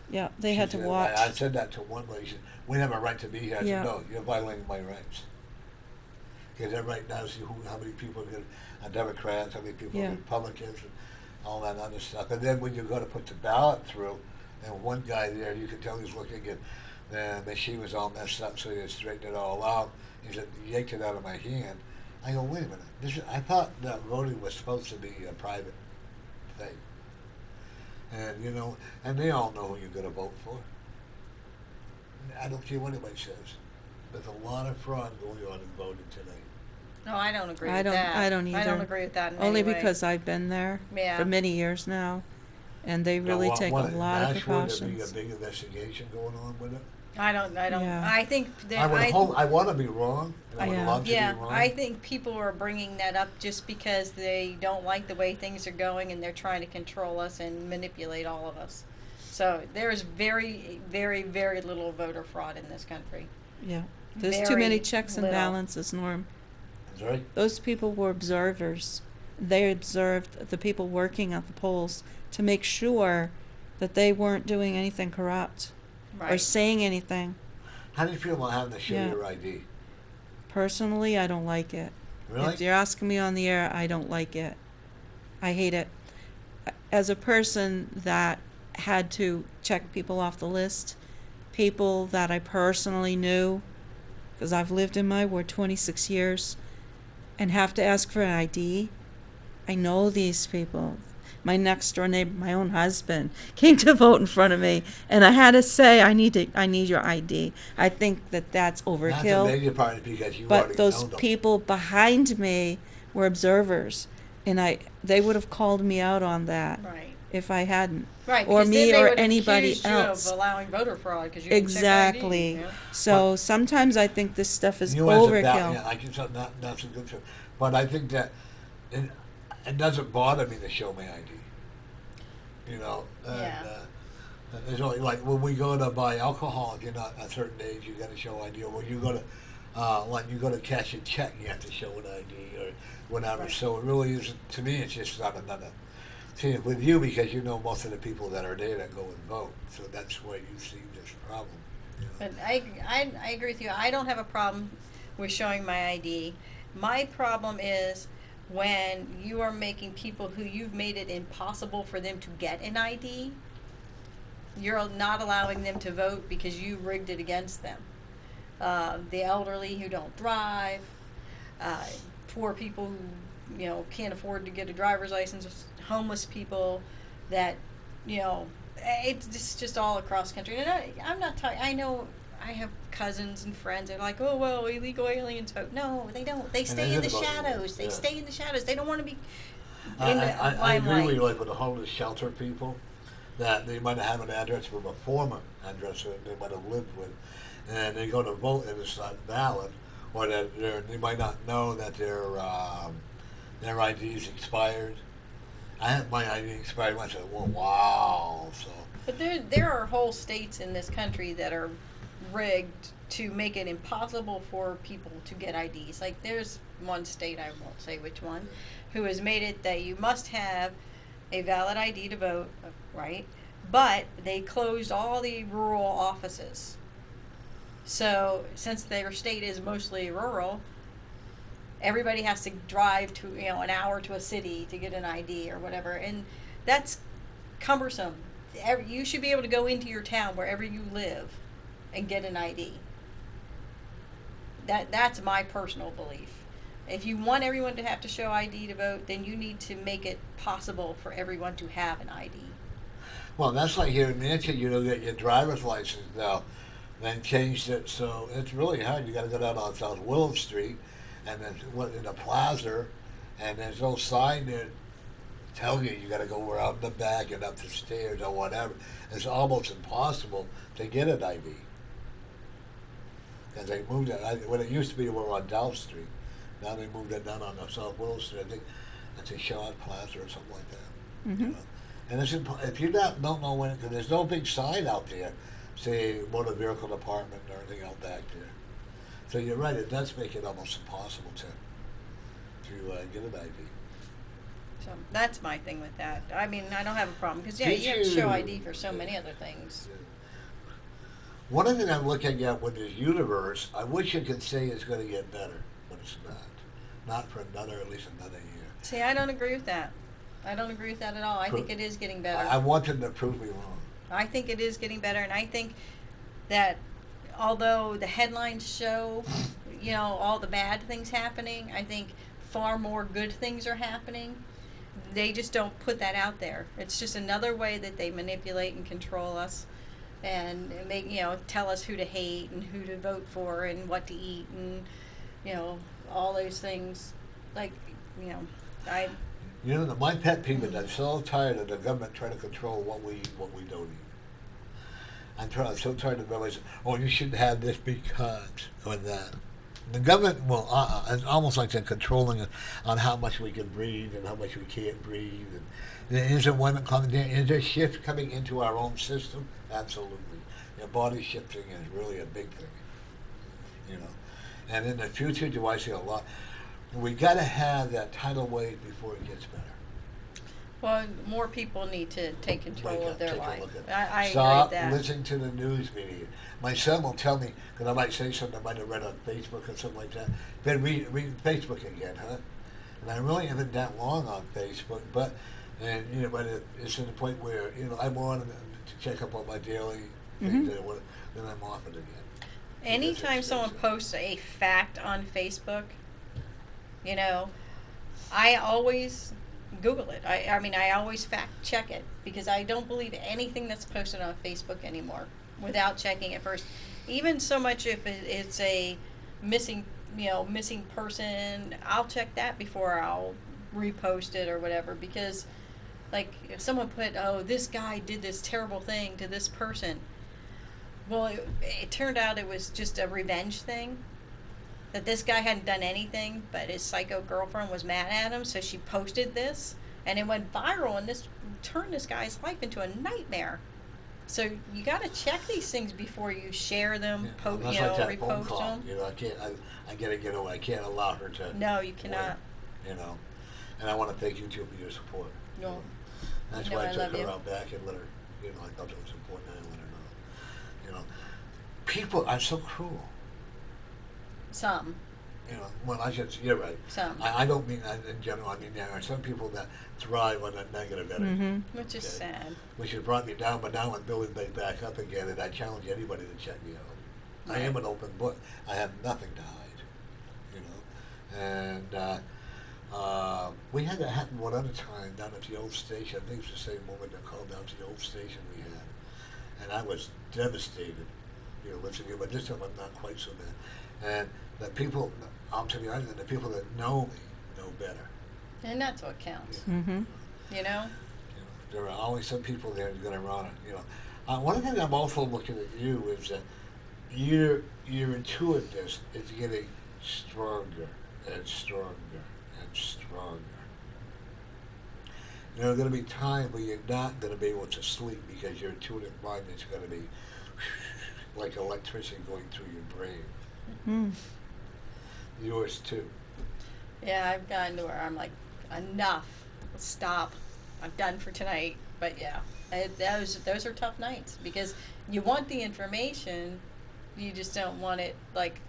Yeah, they She had to said- watch. I said that to one lady. She said, "We have a right to be here." I Yeah. said, "No, you're violating my rights." Because everybody knows how many people are Democrats, how many people Yeah. are Republicans, and all that other stuff. And then when you go to put the ballot through, and one guy there, you could tell he's looking at the machine was all messed up, so he straightened it all out. He said, yanked it out of my hand. I go, wait a minute. I thought that voting was supposed to be a private thing. And, and they all know who you're going to vote for. I don't care what anybody says. There's a lot of fraud going on in voting today. No, I don't agree I with don't. that. I don't either. I don't agree with that in Only any way. because I've been there Yeah. for many years now, and they really Now, take a what, lot of Nashville, there'd be a precautions. big investigation going on with it. I don't. Yeah. I think that I want to be wrong, and I would Yeah. love to Yeah, be wrong. I think people are bringing that up just because they don't like the way things are going and they're trying to control us and manipulate all of us. So there's very, very, very little voter fraud in this country. Yeah, there's too Very many checks and little. balances, Norm. Sorry? Those people were observers. They observed the people working at the polls to make sure that they weren't doing anything corrupt or Right. saying anything. How do you feel about having to show Yeah. your ID? Personally, I don't like it. Really? If you're asking me on the air, I don't like it. I hate it. As a person that had to check people off the list, people that I personally knew, because I've lived in my ward 26 years, and have to ask for an ID, I know these people. My next door neighbor, my own husband, came to vote in front of me, and I had to say, I need your ID. I think that that's That's the overkill. major part is because you But already those know them. people behind me were observers, and they would have called me out on that Right. if I hadn't. Right. Or because me then they or would anybody accuse else. you of allowing voter fraud because you didn't check ID, Exactly. yeah. So sometimes I think this stuff is You as a overkill. yeah, I can tell that's a good thing. But I think that it doesn't bother me to show my ID. Yeah. There's only like when we go to buy alcohol, if you're not a certain age, you got to show ID. Or when you go to when you go to cash a check, you have to show an ID or whatever. Right. So it really is, to me, it's just not another. See, with you, because you know most of the people that are there that go and vote, so that's where you see this problem. But I agree with you. I don't have a problem with showing my ID. My problem is when you are making people who you've made it impossible for them to get an ID, you're not allowing them to vote because you rigged it against them. The elderly who don't drive, poor people who can't afford to get a driver's license, homeless people that it's just all across the country. And I'm not talking. I know I have cousins and friends that are like, oh well, illegal aliens vote. No, they don't. They stay in the shadows. They stay in the shadows. They don't want to be in the I agree limelight. with you, like with the homeless shelter people, that they might have an address from a former address that they might have lived with, and they go to vote and it's not valid, or that they might not know that their ID is expired. I had my ID expired once. I said, well, wow. So. But there are whole states in this country that are rigged to make it impossible for people to get IDs. Like there's one state, I won't say which one, who has made it that you must have a valid ID to vote, right? But they closed all the rural offices. So since their state is mostly rural, everybody has to drive to an hour to a city to get an ID or whatever, and that's cumbersome. You should be able to go into your town wherever you live and get an ID. That's my personal belief. If you want everyone to have to show ID to vote, then you need to make it possible for everyone to have an ID. Well, that's like here in Manchester, you don't get your driver's license now. Then changed it, so it's really hard. You got to go down on South Willow Street, and then in the plaza, and there's no sign there telling you got to go around the back and up the stairs or whatever. It's almost impossible to get an ID. Because they moved it. When it used to be, we were on Dow Street. Now they moved it down on the South Willow Street. I think that's a Shaw Plaza or something like that. Mm-hmm. You know? And it's if you don't know when, because there's no big sign out there, say motor vehicle department or anything out back there. So you're right. It does make it almost impossible to get an ID. So that's my thing with that. I mean, I don't have a problem because you have to show ID for so many other things. One of the things I'm looking at with this universe, I wish you could say it's going to get better, but it's not. Not for at least another year. See, I don't agree with that. I don't agree with that at all. I think it is getting better. I want them to prove me wrong. I think it is getting better, and I think that although the headlines show, all the bad things happening, I think far more good things are happening. They just don't put that out there. It's just another way that they manipulate and control us and make, tell us who to hate and who to vote for and what to eat and, all those things. Like, my pet peeve is I'm so tired of the government trying to control what we eat, what we don't eat. I'm so tired of realizing, you shouldn't have this because of that. The government it's almost like they're controlling us on how much we can breathe and how much we can't breathe. And is there women coming in? Is there shift coming into our own system? Absolutely. Body shifting is really a big thing. And in the future, do I see a lot? We got to have that tidal wave before it gets better. Well, more people need to take control of their life. I agree Stop with that. listening to the news media. My son will tell me, because I might say something I might have read on Facebook or something like that. Been reading Facebook again, huh? And I really haven't that long on Facebook, but it's to the point where I wanted to check up on my daily things, then I'm off it again. Anytime someone posts a fact on Facebook, I always Google it. I always fact check it because I don't believe anything that's posted on Facebook anymore without checking it first. Even so much if it's a missing person, I'll check that before I'll repost it or whatever because, like, if someone put, this guy did this terrible thing to this person. Well, it turned out it was just a revenge thing. That this guy hadn't done anything, but his psycho girlfriend was mad at him, so she posted this, and it went viral, and this turned this guy's life into a nightmare. So you got to check these things before you share them, repost them. I got to get away. I can't allow her to. No, you cannot. And I want to thank you too for your support. No. That's why I took her out back and let her. I thought it was important. I let her know. People are so cruel. Some. You're right. Some. I don't mean in general. I mean, there are some people that thrive on that negative energy. Which is sad. Which has brought me down, but now I'm building back up again, and I challenge anybody to check me out. I am an open book. I have nothing to hide, And we had that happen one other time down at the old station. I think it was the same woman that called down to the old station we had. And I was devastated, listening, but this time I'm not quite so bad. And the people, I'll tell you, the people that know me know better. And that's what counts. There are always some people there that are going to run it. One of the things I'm also looking at you is that your intuitiveness is getting stronger and stronger and stronger. There are going to be times where you're not going to be able to sleep because your intuitive mind is going to be like electricity going through your brain. Yours too. Yeah, I've gotten to where I'm like, enough, stop, I'm done for tonight. But yeah, those are tough nights because you want the information, you just don't want it like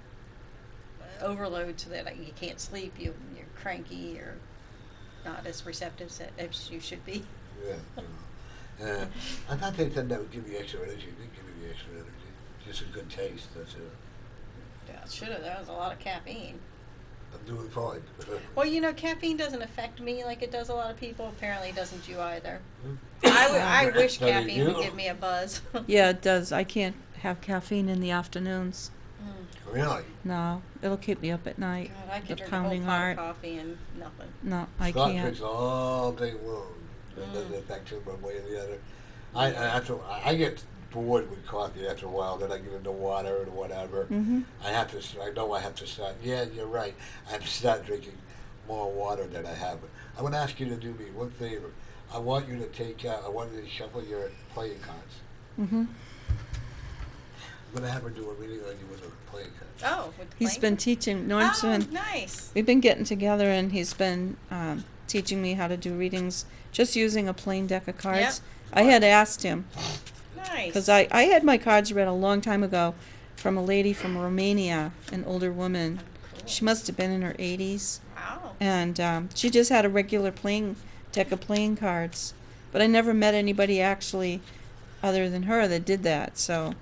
overload so that you can't sleep, you're cranky or not as receptive as you should be. Yeah. I thought they said that would give you extra energy. It didn't give you the extra energy. Just a good taste, that's it. Yeah, should have. That was a lot of caffeine. I'm doing fine. Well, caffeine doesn't affect me like it does a lot of people. Apparently, it doesn't you either. Hmm. I wish Does it caffeine would you? give me a buzz. Yeah, it does. I can't have caffeine in the afternoons. Really? No, it'll keep me up at night. God, I The could drink a whole pounding pot heart. of coffee and nothing. No, I Scott can't. drinks all day long. That doesn't affect him one way or the other. I get bored with coffee after a while. Then I get into water and whatever. Mhm. I know I have to start. Yeah, you're right. I have to start drinking more water than I have. I want to ask you to do me one favor. I want you to I want you to shuffle your playing cards. Mhm. I'm going to have her do a reading on you with her playing cards. Oh, with the He's plane? been teaching. Norm's Oh, been. nice. We've been getting together, and he's been teaching me how to do readings just using a plain deck of cards. Yep. I had asked him Nice. because I had my cards read a long time ago from a lady from Romania, an older woman. She must have been in her 80s, Wow. and she just had a regular playing deck of playing cards. But I never met anybody actually, other than her, that did that. So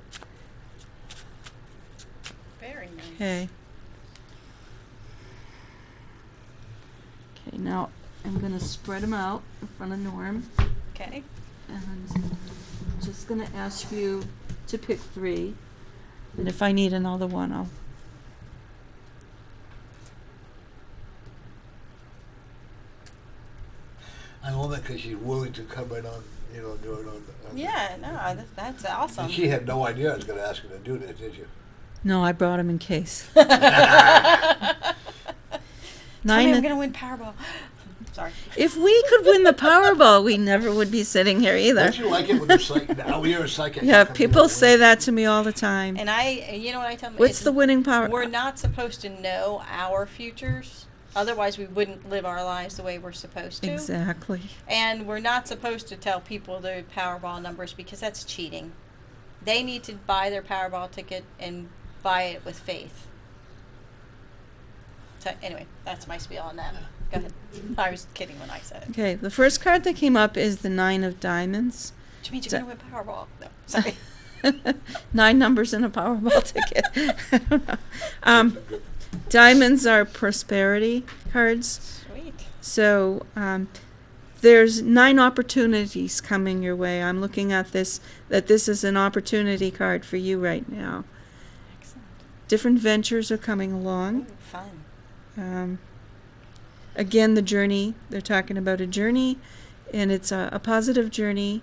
Very nice. okay. Okay, now I'm gonna spread them out in front of Norm. Okay. And I'm just going to ask you to pick 3. And if I need another one, I'll. I love that because she's willing to come in on, do it on. Yeah, no, that's awesome. And she had no idea I was going to ask her to do this, did you? No, I brought him in case. Tell me 9. I'm going to win Powerball. Sorry. If we could win the Powerball, we never would be sitting here either. Don't you like it when you're psychic? Now you're a psychic. Yeah, people say that to me all the time. And you know what I tell them? What's the winning power? We're not supposed to know our futures. Otherwise, we wouldn't live our lives the way we're supposed to. Exactly. And we're not supposed to tell people their Powerball numbers because that's cheating. They need to buy their Powerball ticket and buy it with faith. So anyway, that's my spiel on that. Go ahead. I was kidding when I said it. Okay, the first card that came up is the 9 of Diamonds. Which means you're going to win Powerball. No, sorry. 9 numbers in a Powerball ticket. I don't know. Diamonds are prosperity cards. Sweet. So there's 9 opportunities coming your way. I'm looking at this, that this is an opportunity card for you right now. Excellent. Different ventures are coming along. Ooh, fun. Again, the journey, they're talking about a journey, and it's a positive journey.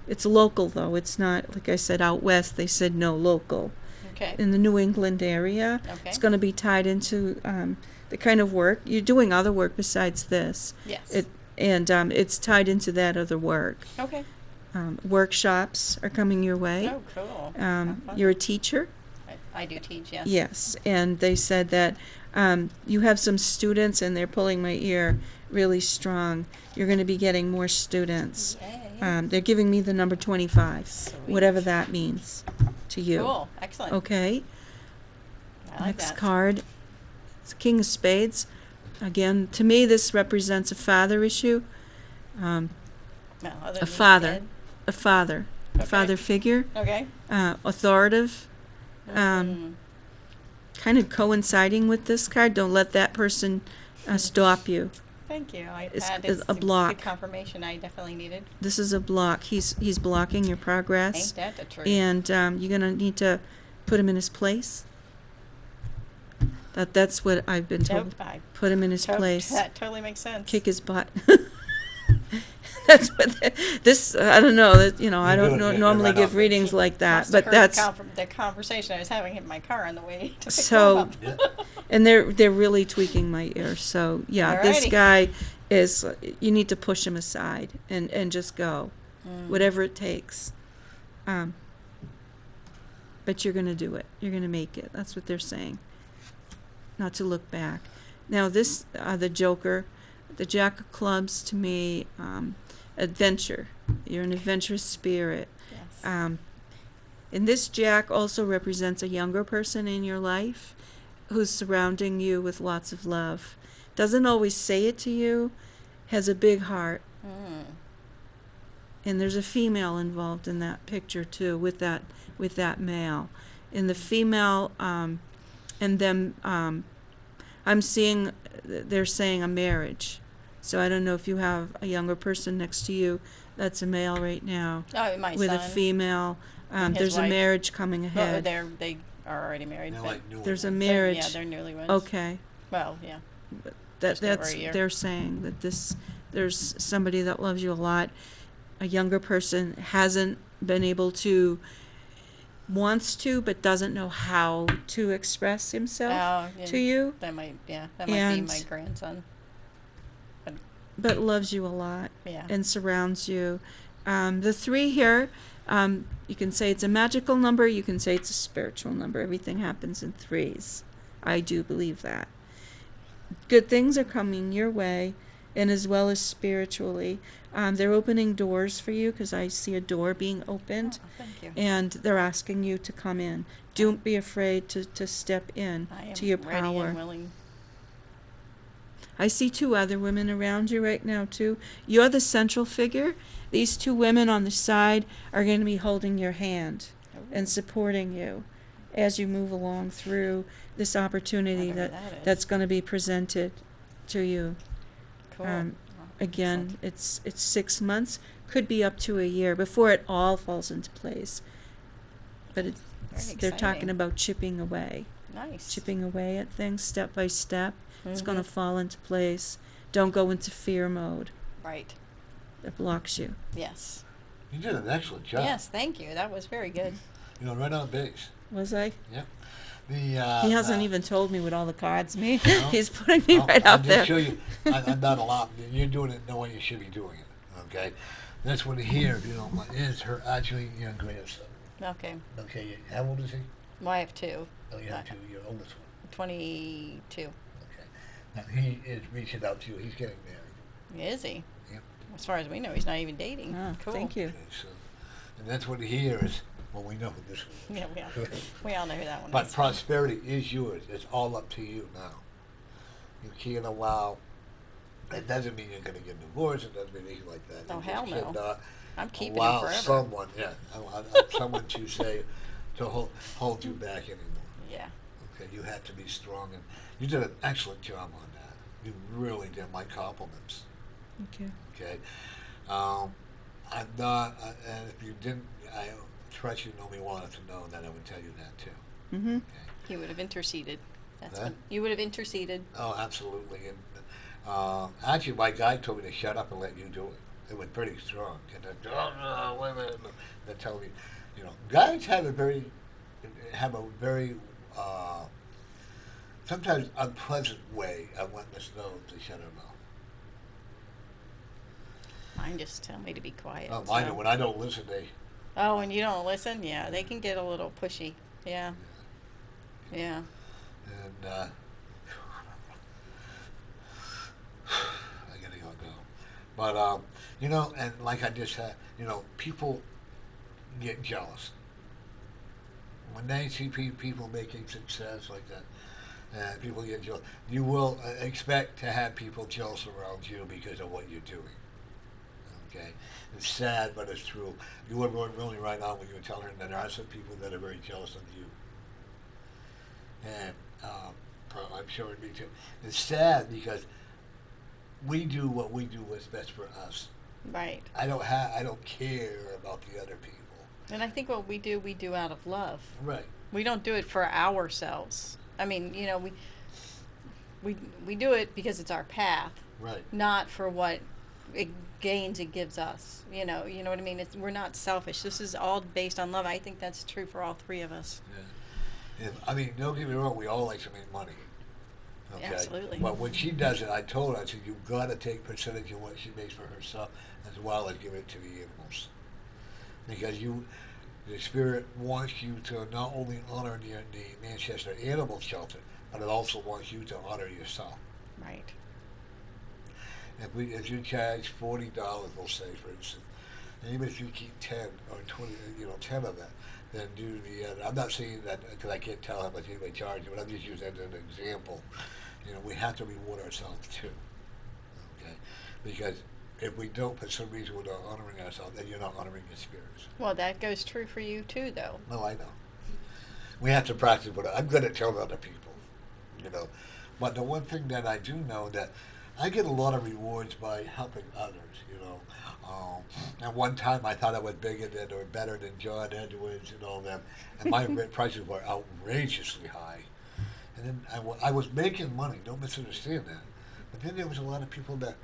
It's local, though. It's not, like I said, out west. They said no, local. Okay. In the New England area. Okay. It's going to be tied into the kind of work. You're doing other work besides this. Yes. It's tied into that other work. Okay. Workshops are coming your way. Oh, cool. How fun. You're a teacher? I do teach, yes. Yes. And they said that you have some students, and they're pulling my ear really strong. You're going to be getting more students. Yay. They're giving me the number 25, Sweet. whatever that means to you. Cool. Excellent. Okay. I like Next that. card. It's King of Spades. Again, to me, this represents a father issue. Well, other A than father. dead. A father. A Okay. father figure. Okay. Authoritative. Kind of coinciding with this card. Don't let that person stop you. Thank you. It's It's a block. good confirmation I definitely needed. This is a block. He's blocking your progress. Ain't that the truth? And you're going to need to put him in his place. That's what I've been told. Nope, Put him in his place. That totally makes sense. Kick his butt. That's what this. I don't know. I don't normally right give off. readings like that, Must but have heard that's the conversation I was having in my car on the way to pick so. them up. Yeah. And they're really tweaking my ear. So yeah, this Alrighty. guy is. You need to push him aside and just go, whatever it takes. But you're gonna do it. You're gonna make it. That's what they're saying. Not to look back. Now this, the Joker, the Jack of Clubs, to me, adventure. You're an adventurous spirit. Yes. And this Jack also represents a younger person in your life who's surrounding you with lots of love. Doesn't always say it to you, has a big heart. and there's a female involved in that picture too, with that male. And the female, and then I'm seeing, they're saying a marriage. So I don't know if you have a younger person next to you that's a male right now. Oh, my with son. a female. And his There's wife. a marriage coming ahead. They are already married. They're but like newlyweds. There's a they're- marriage. Yeah, they're newlyweds. Okay. Well, yeah. That's over a year. they're saying that there's somebody that loves you a lot. A younger person hasn't been able to, wants to, but doesn't know how to express himself Yeah, to you, That might be And- my grandson. but loves you a lot Yeah. and surrounds you. The 3 here, you can say it's a magical number, you can say it's a spiritual number. Everything happens in 3s. I do believe that. Good things are coming your way, and as well as spiritually. They're opening doors for you, because I see a door being opened, Oh, thank you. and they're asking you to come in. Don't be afraid to step in I am to your ready power. and willing. I see 2 other women around you right now, too. You're the central figure. These 2 women on the side are going to be holding your hand and supporting you as you move along through this opportunity Whatever that is. that's going to be presented to you. Cool. Again, it's 6 months, could be up to a year before it all falls into place. But Very they're talking exciting. about chipping away at things step by step. It's going to fall into place. Don't go into fear mode. Right. That blocks you. Yes. You did an excellent job. Yes, thank you. That was very good. You know, right on base. Was I? Yep. The, He hasn't even told me what all the cards mean. No. He's putting me right I'll up there. just show you. I'm not a lot. You're doing it the way you should be doing it. Okay. This one here, if you don't mind, is her actually young grandson. Okay. Okay. How old is he? Well, I have 2. Oh, you have 2. Your oldest one. 22. Okay. Now he is reaching out to you. He's getting married. Is he? Yep. As far as we know, he's not even dating. Oh, Cool. thank you. Okay, so, and that's what here is. Well, we know who this one is. Yeah, we all know who that one But is. prosperity is yours. It's all up to you now. You can't allow. It doesn't mean you're going to get divorced. It doesn't mean anything like that. Oh, You hell just no. cannot I'm keeping allow him forever. someone, someone to say, to hold you back anymore. Yeah. Okay, you have to be strong, and you did an excellent job on that. You really did. My compliments. Okay. Okay, I'm not, and if you didn't, I trust you know me well enough to know that I would tell you that too. Mm-hmm. Okay. He would have interceded. That's Huh? what you would have interceded. Oh, absolutely. And actually, my guy told me to shut up and let you do it. It was pretty strong. And then, oh, no, wait a minute. They're telling me, you know, guys have a very sometimes unpleasant way of letting us know to shut our mouth. Mine just tell me to be quiet. Oh, mine, so- when I don't listen, they. Oh, when you don't listen, yeah, they can get a little pushy. Yeah. Yeah. And I gotta go. But you know, and like I just said, you know, people get jealous when they see people making success like that. And people get jealous. You will expect to have people jealous around you because of what you're doing. Okay, it's sad, but it's true. You were really right on when you were telling her that there are some people that are very jealous of you. And I'm sure me too. It's sad because we do what we do what's best for us. Right. I don't care about the other people. And I think what we do out of love. Right. We don't do it for ourselves. I mean, you know, we do it because it's our path, Right. not for what gains it gives us. You know what I mean? We're not selfish. This is all based on love. I think that's true for all 3 of us. Yeah. I mean, don't get me wrong. We all like to make money. Okay. Absolutely. But when she does it, I told her, I said, you've got to take percentage of what she makes for herself as well as give it to the animals, because the spirit wants you to not only honor the Manchester Animal Shelter, but it also wants you to honor yourself. Right. If you charge $40, we'll say, for instance, and even if you keep 10 or 20, 10 of that, then do the. I'm not saying that because I can't tell how much anybody charges, but I'm just using that as an example. We have to reward ourselves too. Okay, because if we don't, for some reason, we're not honoring ourselves, then you're not honoring your spirits. Well, that goes true for you too, though. Well, I know. We have to practice, but I'm going to tell other people, you know. But the one thing that I do know that I get a lot of rewards by helping others, you know. At one time, I thought I was bigger than or better than John Edwards and all them, and my prices were outrageously high. And then I was making money. Don't misunderstand that. But then there was a lot of people that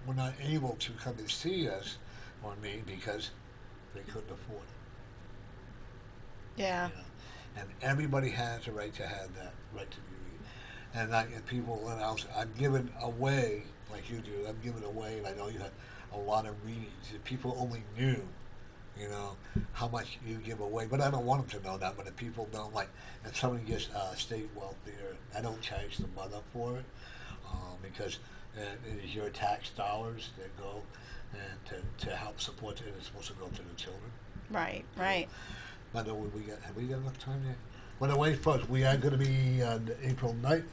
were not able to come and see us or me because they couldn't afford it. Yeah. You know? And everybody has a right to have that right to be. And people, I'm giving away, like you do, I'm giving away, and I know you have a lot of readings. If people only knew, you know, how much you give away. But I don't want them to know that. But if people don't, like, if somebody gets state welfare, I don't charge the mother for it because it is your tax dollars that go and to help support it. It's supposed to go to the children. Right, right. By the way, have we got enough time yet? By the way, folks, we are going to be on April 9th.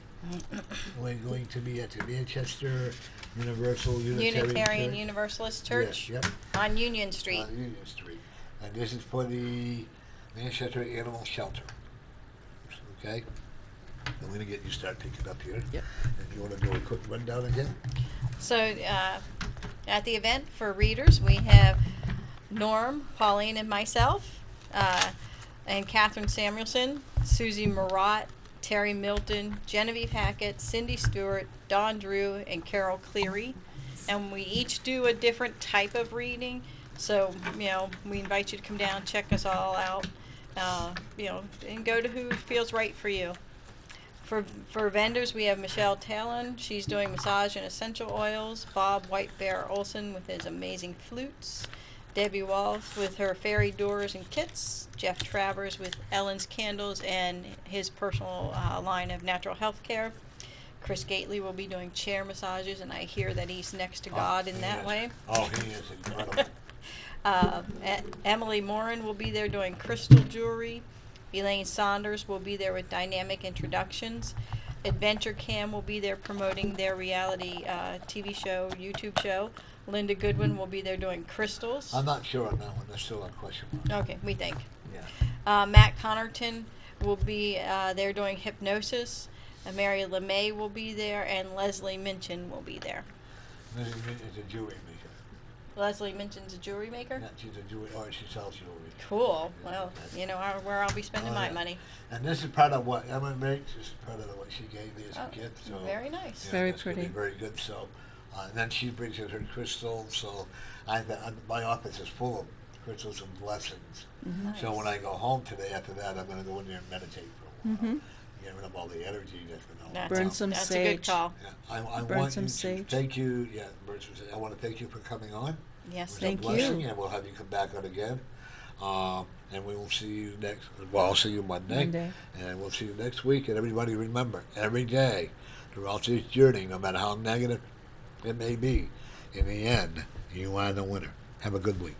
We're going to be at the Manchester Universal Unitarian Universalist Church. Yes, yep. On Union Street. On Union Street. And this is for the Manchester Animal Shelter. Okay? I'm going to get you start picking up here. Yep. And you want to do a quick rundown again? So, at the event for readers, we have Norm, Pauline, and myself, and Catherine Samuelson, Susie Marat, Terry Milton, Genevieve Hackett, Cindy Stewart, Dawn Drew, and Carol Cleary. And we each do a different type of reading. So, you know, we invite you to come down, check us all out, you know, and go to who feels right for you. For vendors, we have Michelle Talon. She's doing massage and essential oils. Bob White Bear Olson with his amazing flutes. Debbie Walsh with her fairy doors and kits. Jeff Travers with Ellen's Candles and his personal line of natural health care. Chris Gately will be doing chair massages, and I hear that he's next to God in that way. Oh, he is incredible. Emily Morin will be there doing crystal jewelry. Elaine Saunders will be there with dynamic introductions. Adventure Cam will be there promoting their reality TV show, YouTube show. Linda Goodwin will be there doing crystals. I'm not sure on that one. There's still a question mark. Okay, we think. Yeah. Matt Connerton will be there doing hypnosis. Mary LeMay will be there, and Leslie Minchin will be there. It's a jewelry maker. Leslie Minchin's a jewelry maker? Yeah, she's a jewelry, or she sells jewelry. Cool. Yeah, Well, okay. you know where I'll be spending my Yeah. money. And this is part of what Emma makes. This is part of what she gave me as a gift. So Very nice. yeah, Very that's gonna pretty. be very good. So, and then she brings in her crystals. So, my office is full of crystals and blessings. Mm-hmm. So when I go home today, after that, I'm going to go in there and meditate for a while. Get rid of all the energy that's been on. Burn some That's sage. a good call. Yeah, I Burn want some you to sage. thank you. Yeah, burn some sage. I want to thank you for coming on. Yes, It was thank a blessing, you. and we'll have you come back on again. And we will see you next. Well, I'll see you Monday, and we'll see you next week. And everybody, remember, every day throughout this journey, no matter how negative it may be, in the end, you are the winner. Have a good week.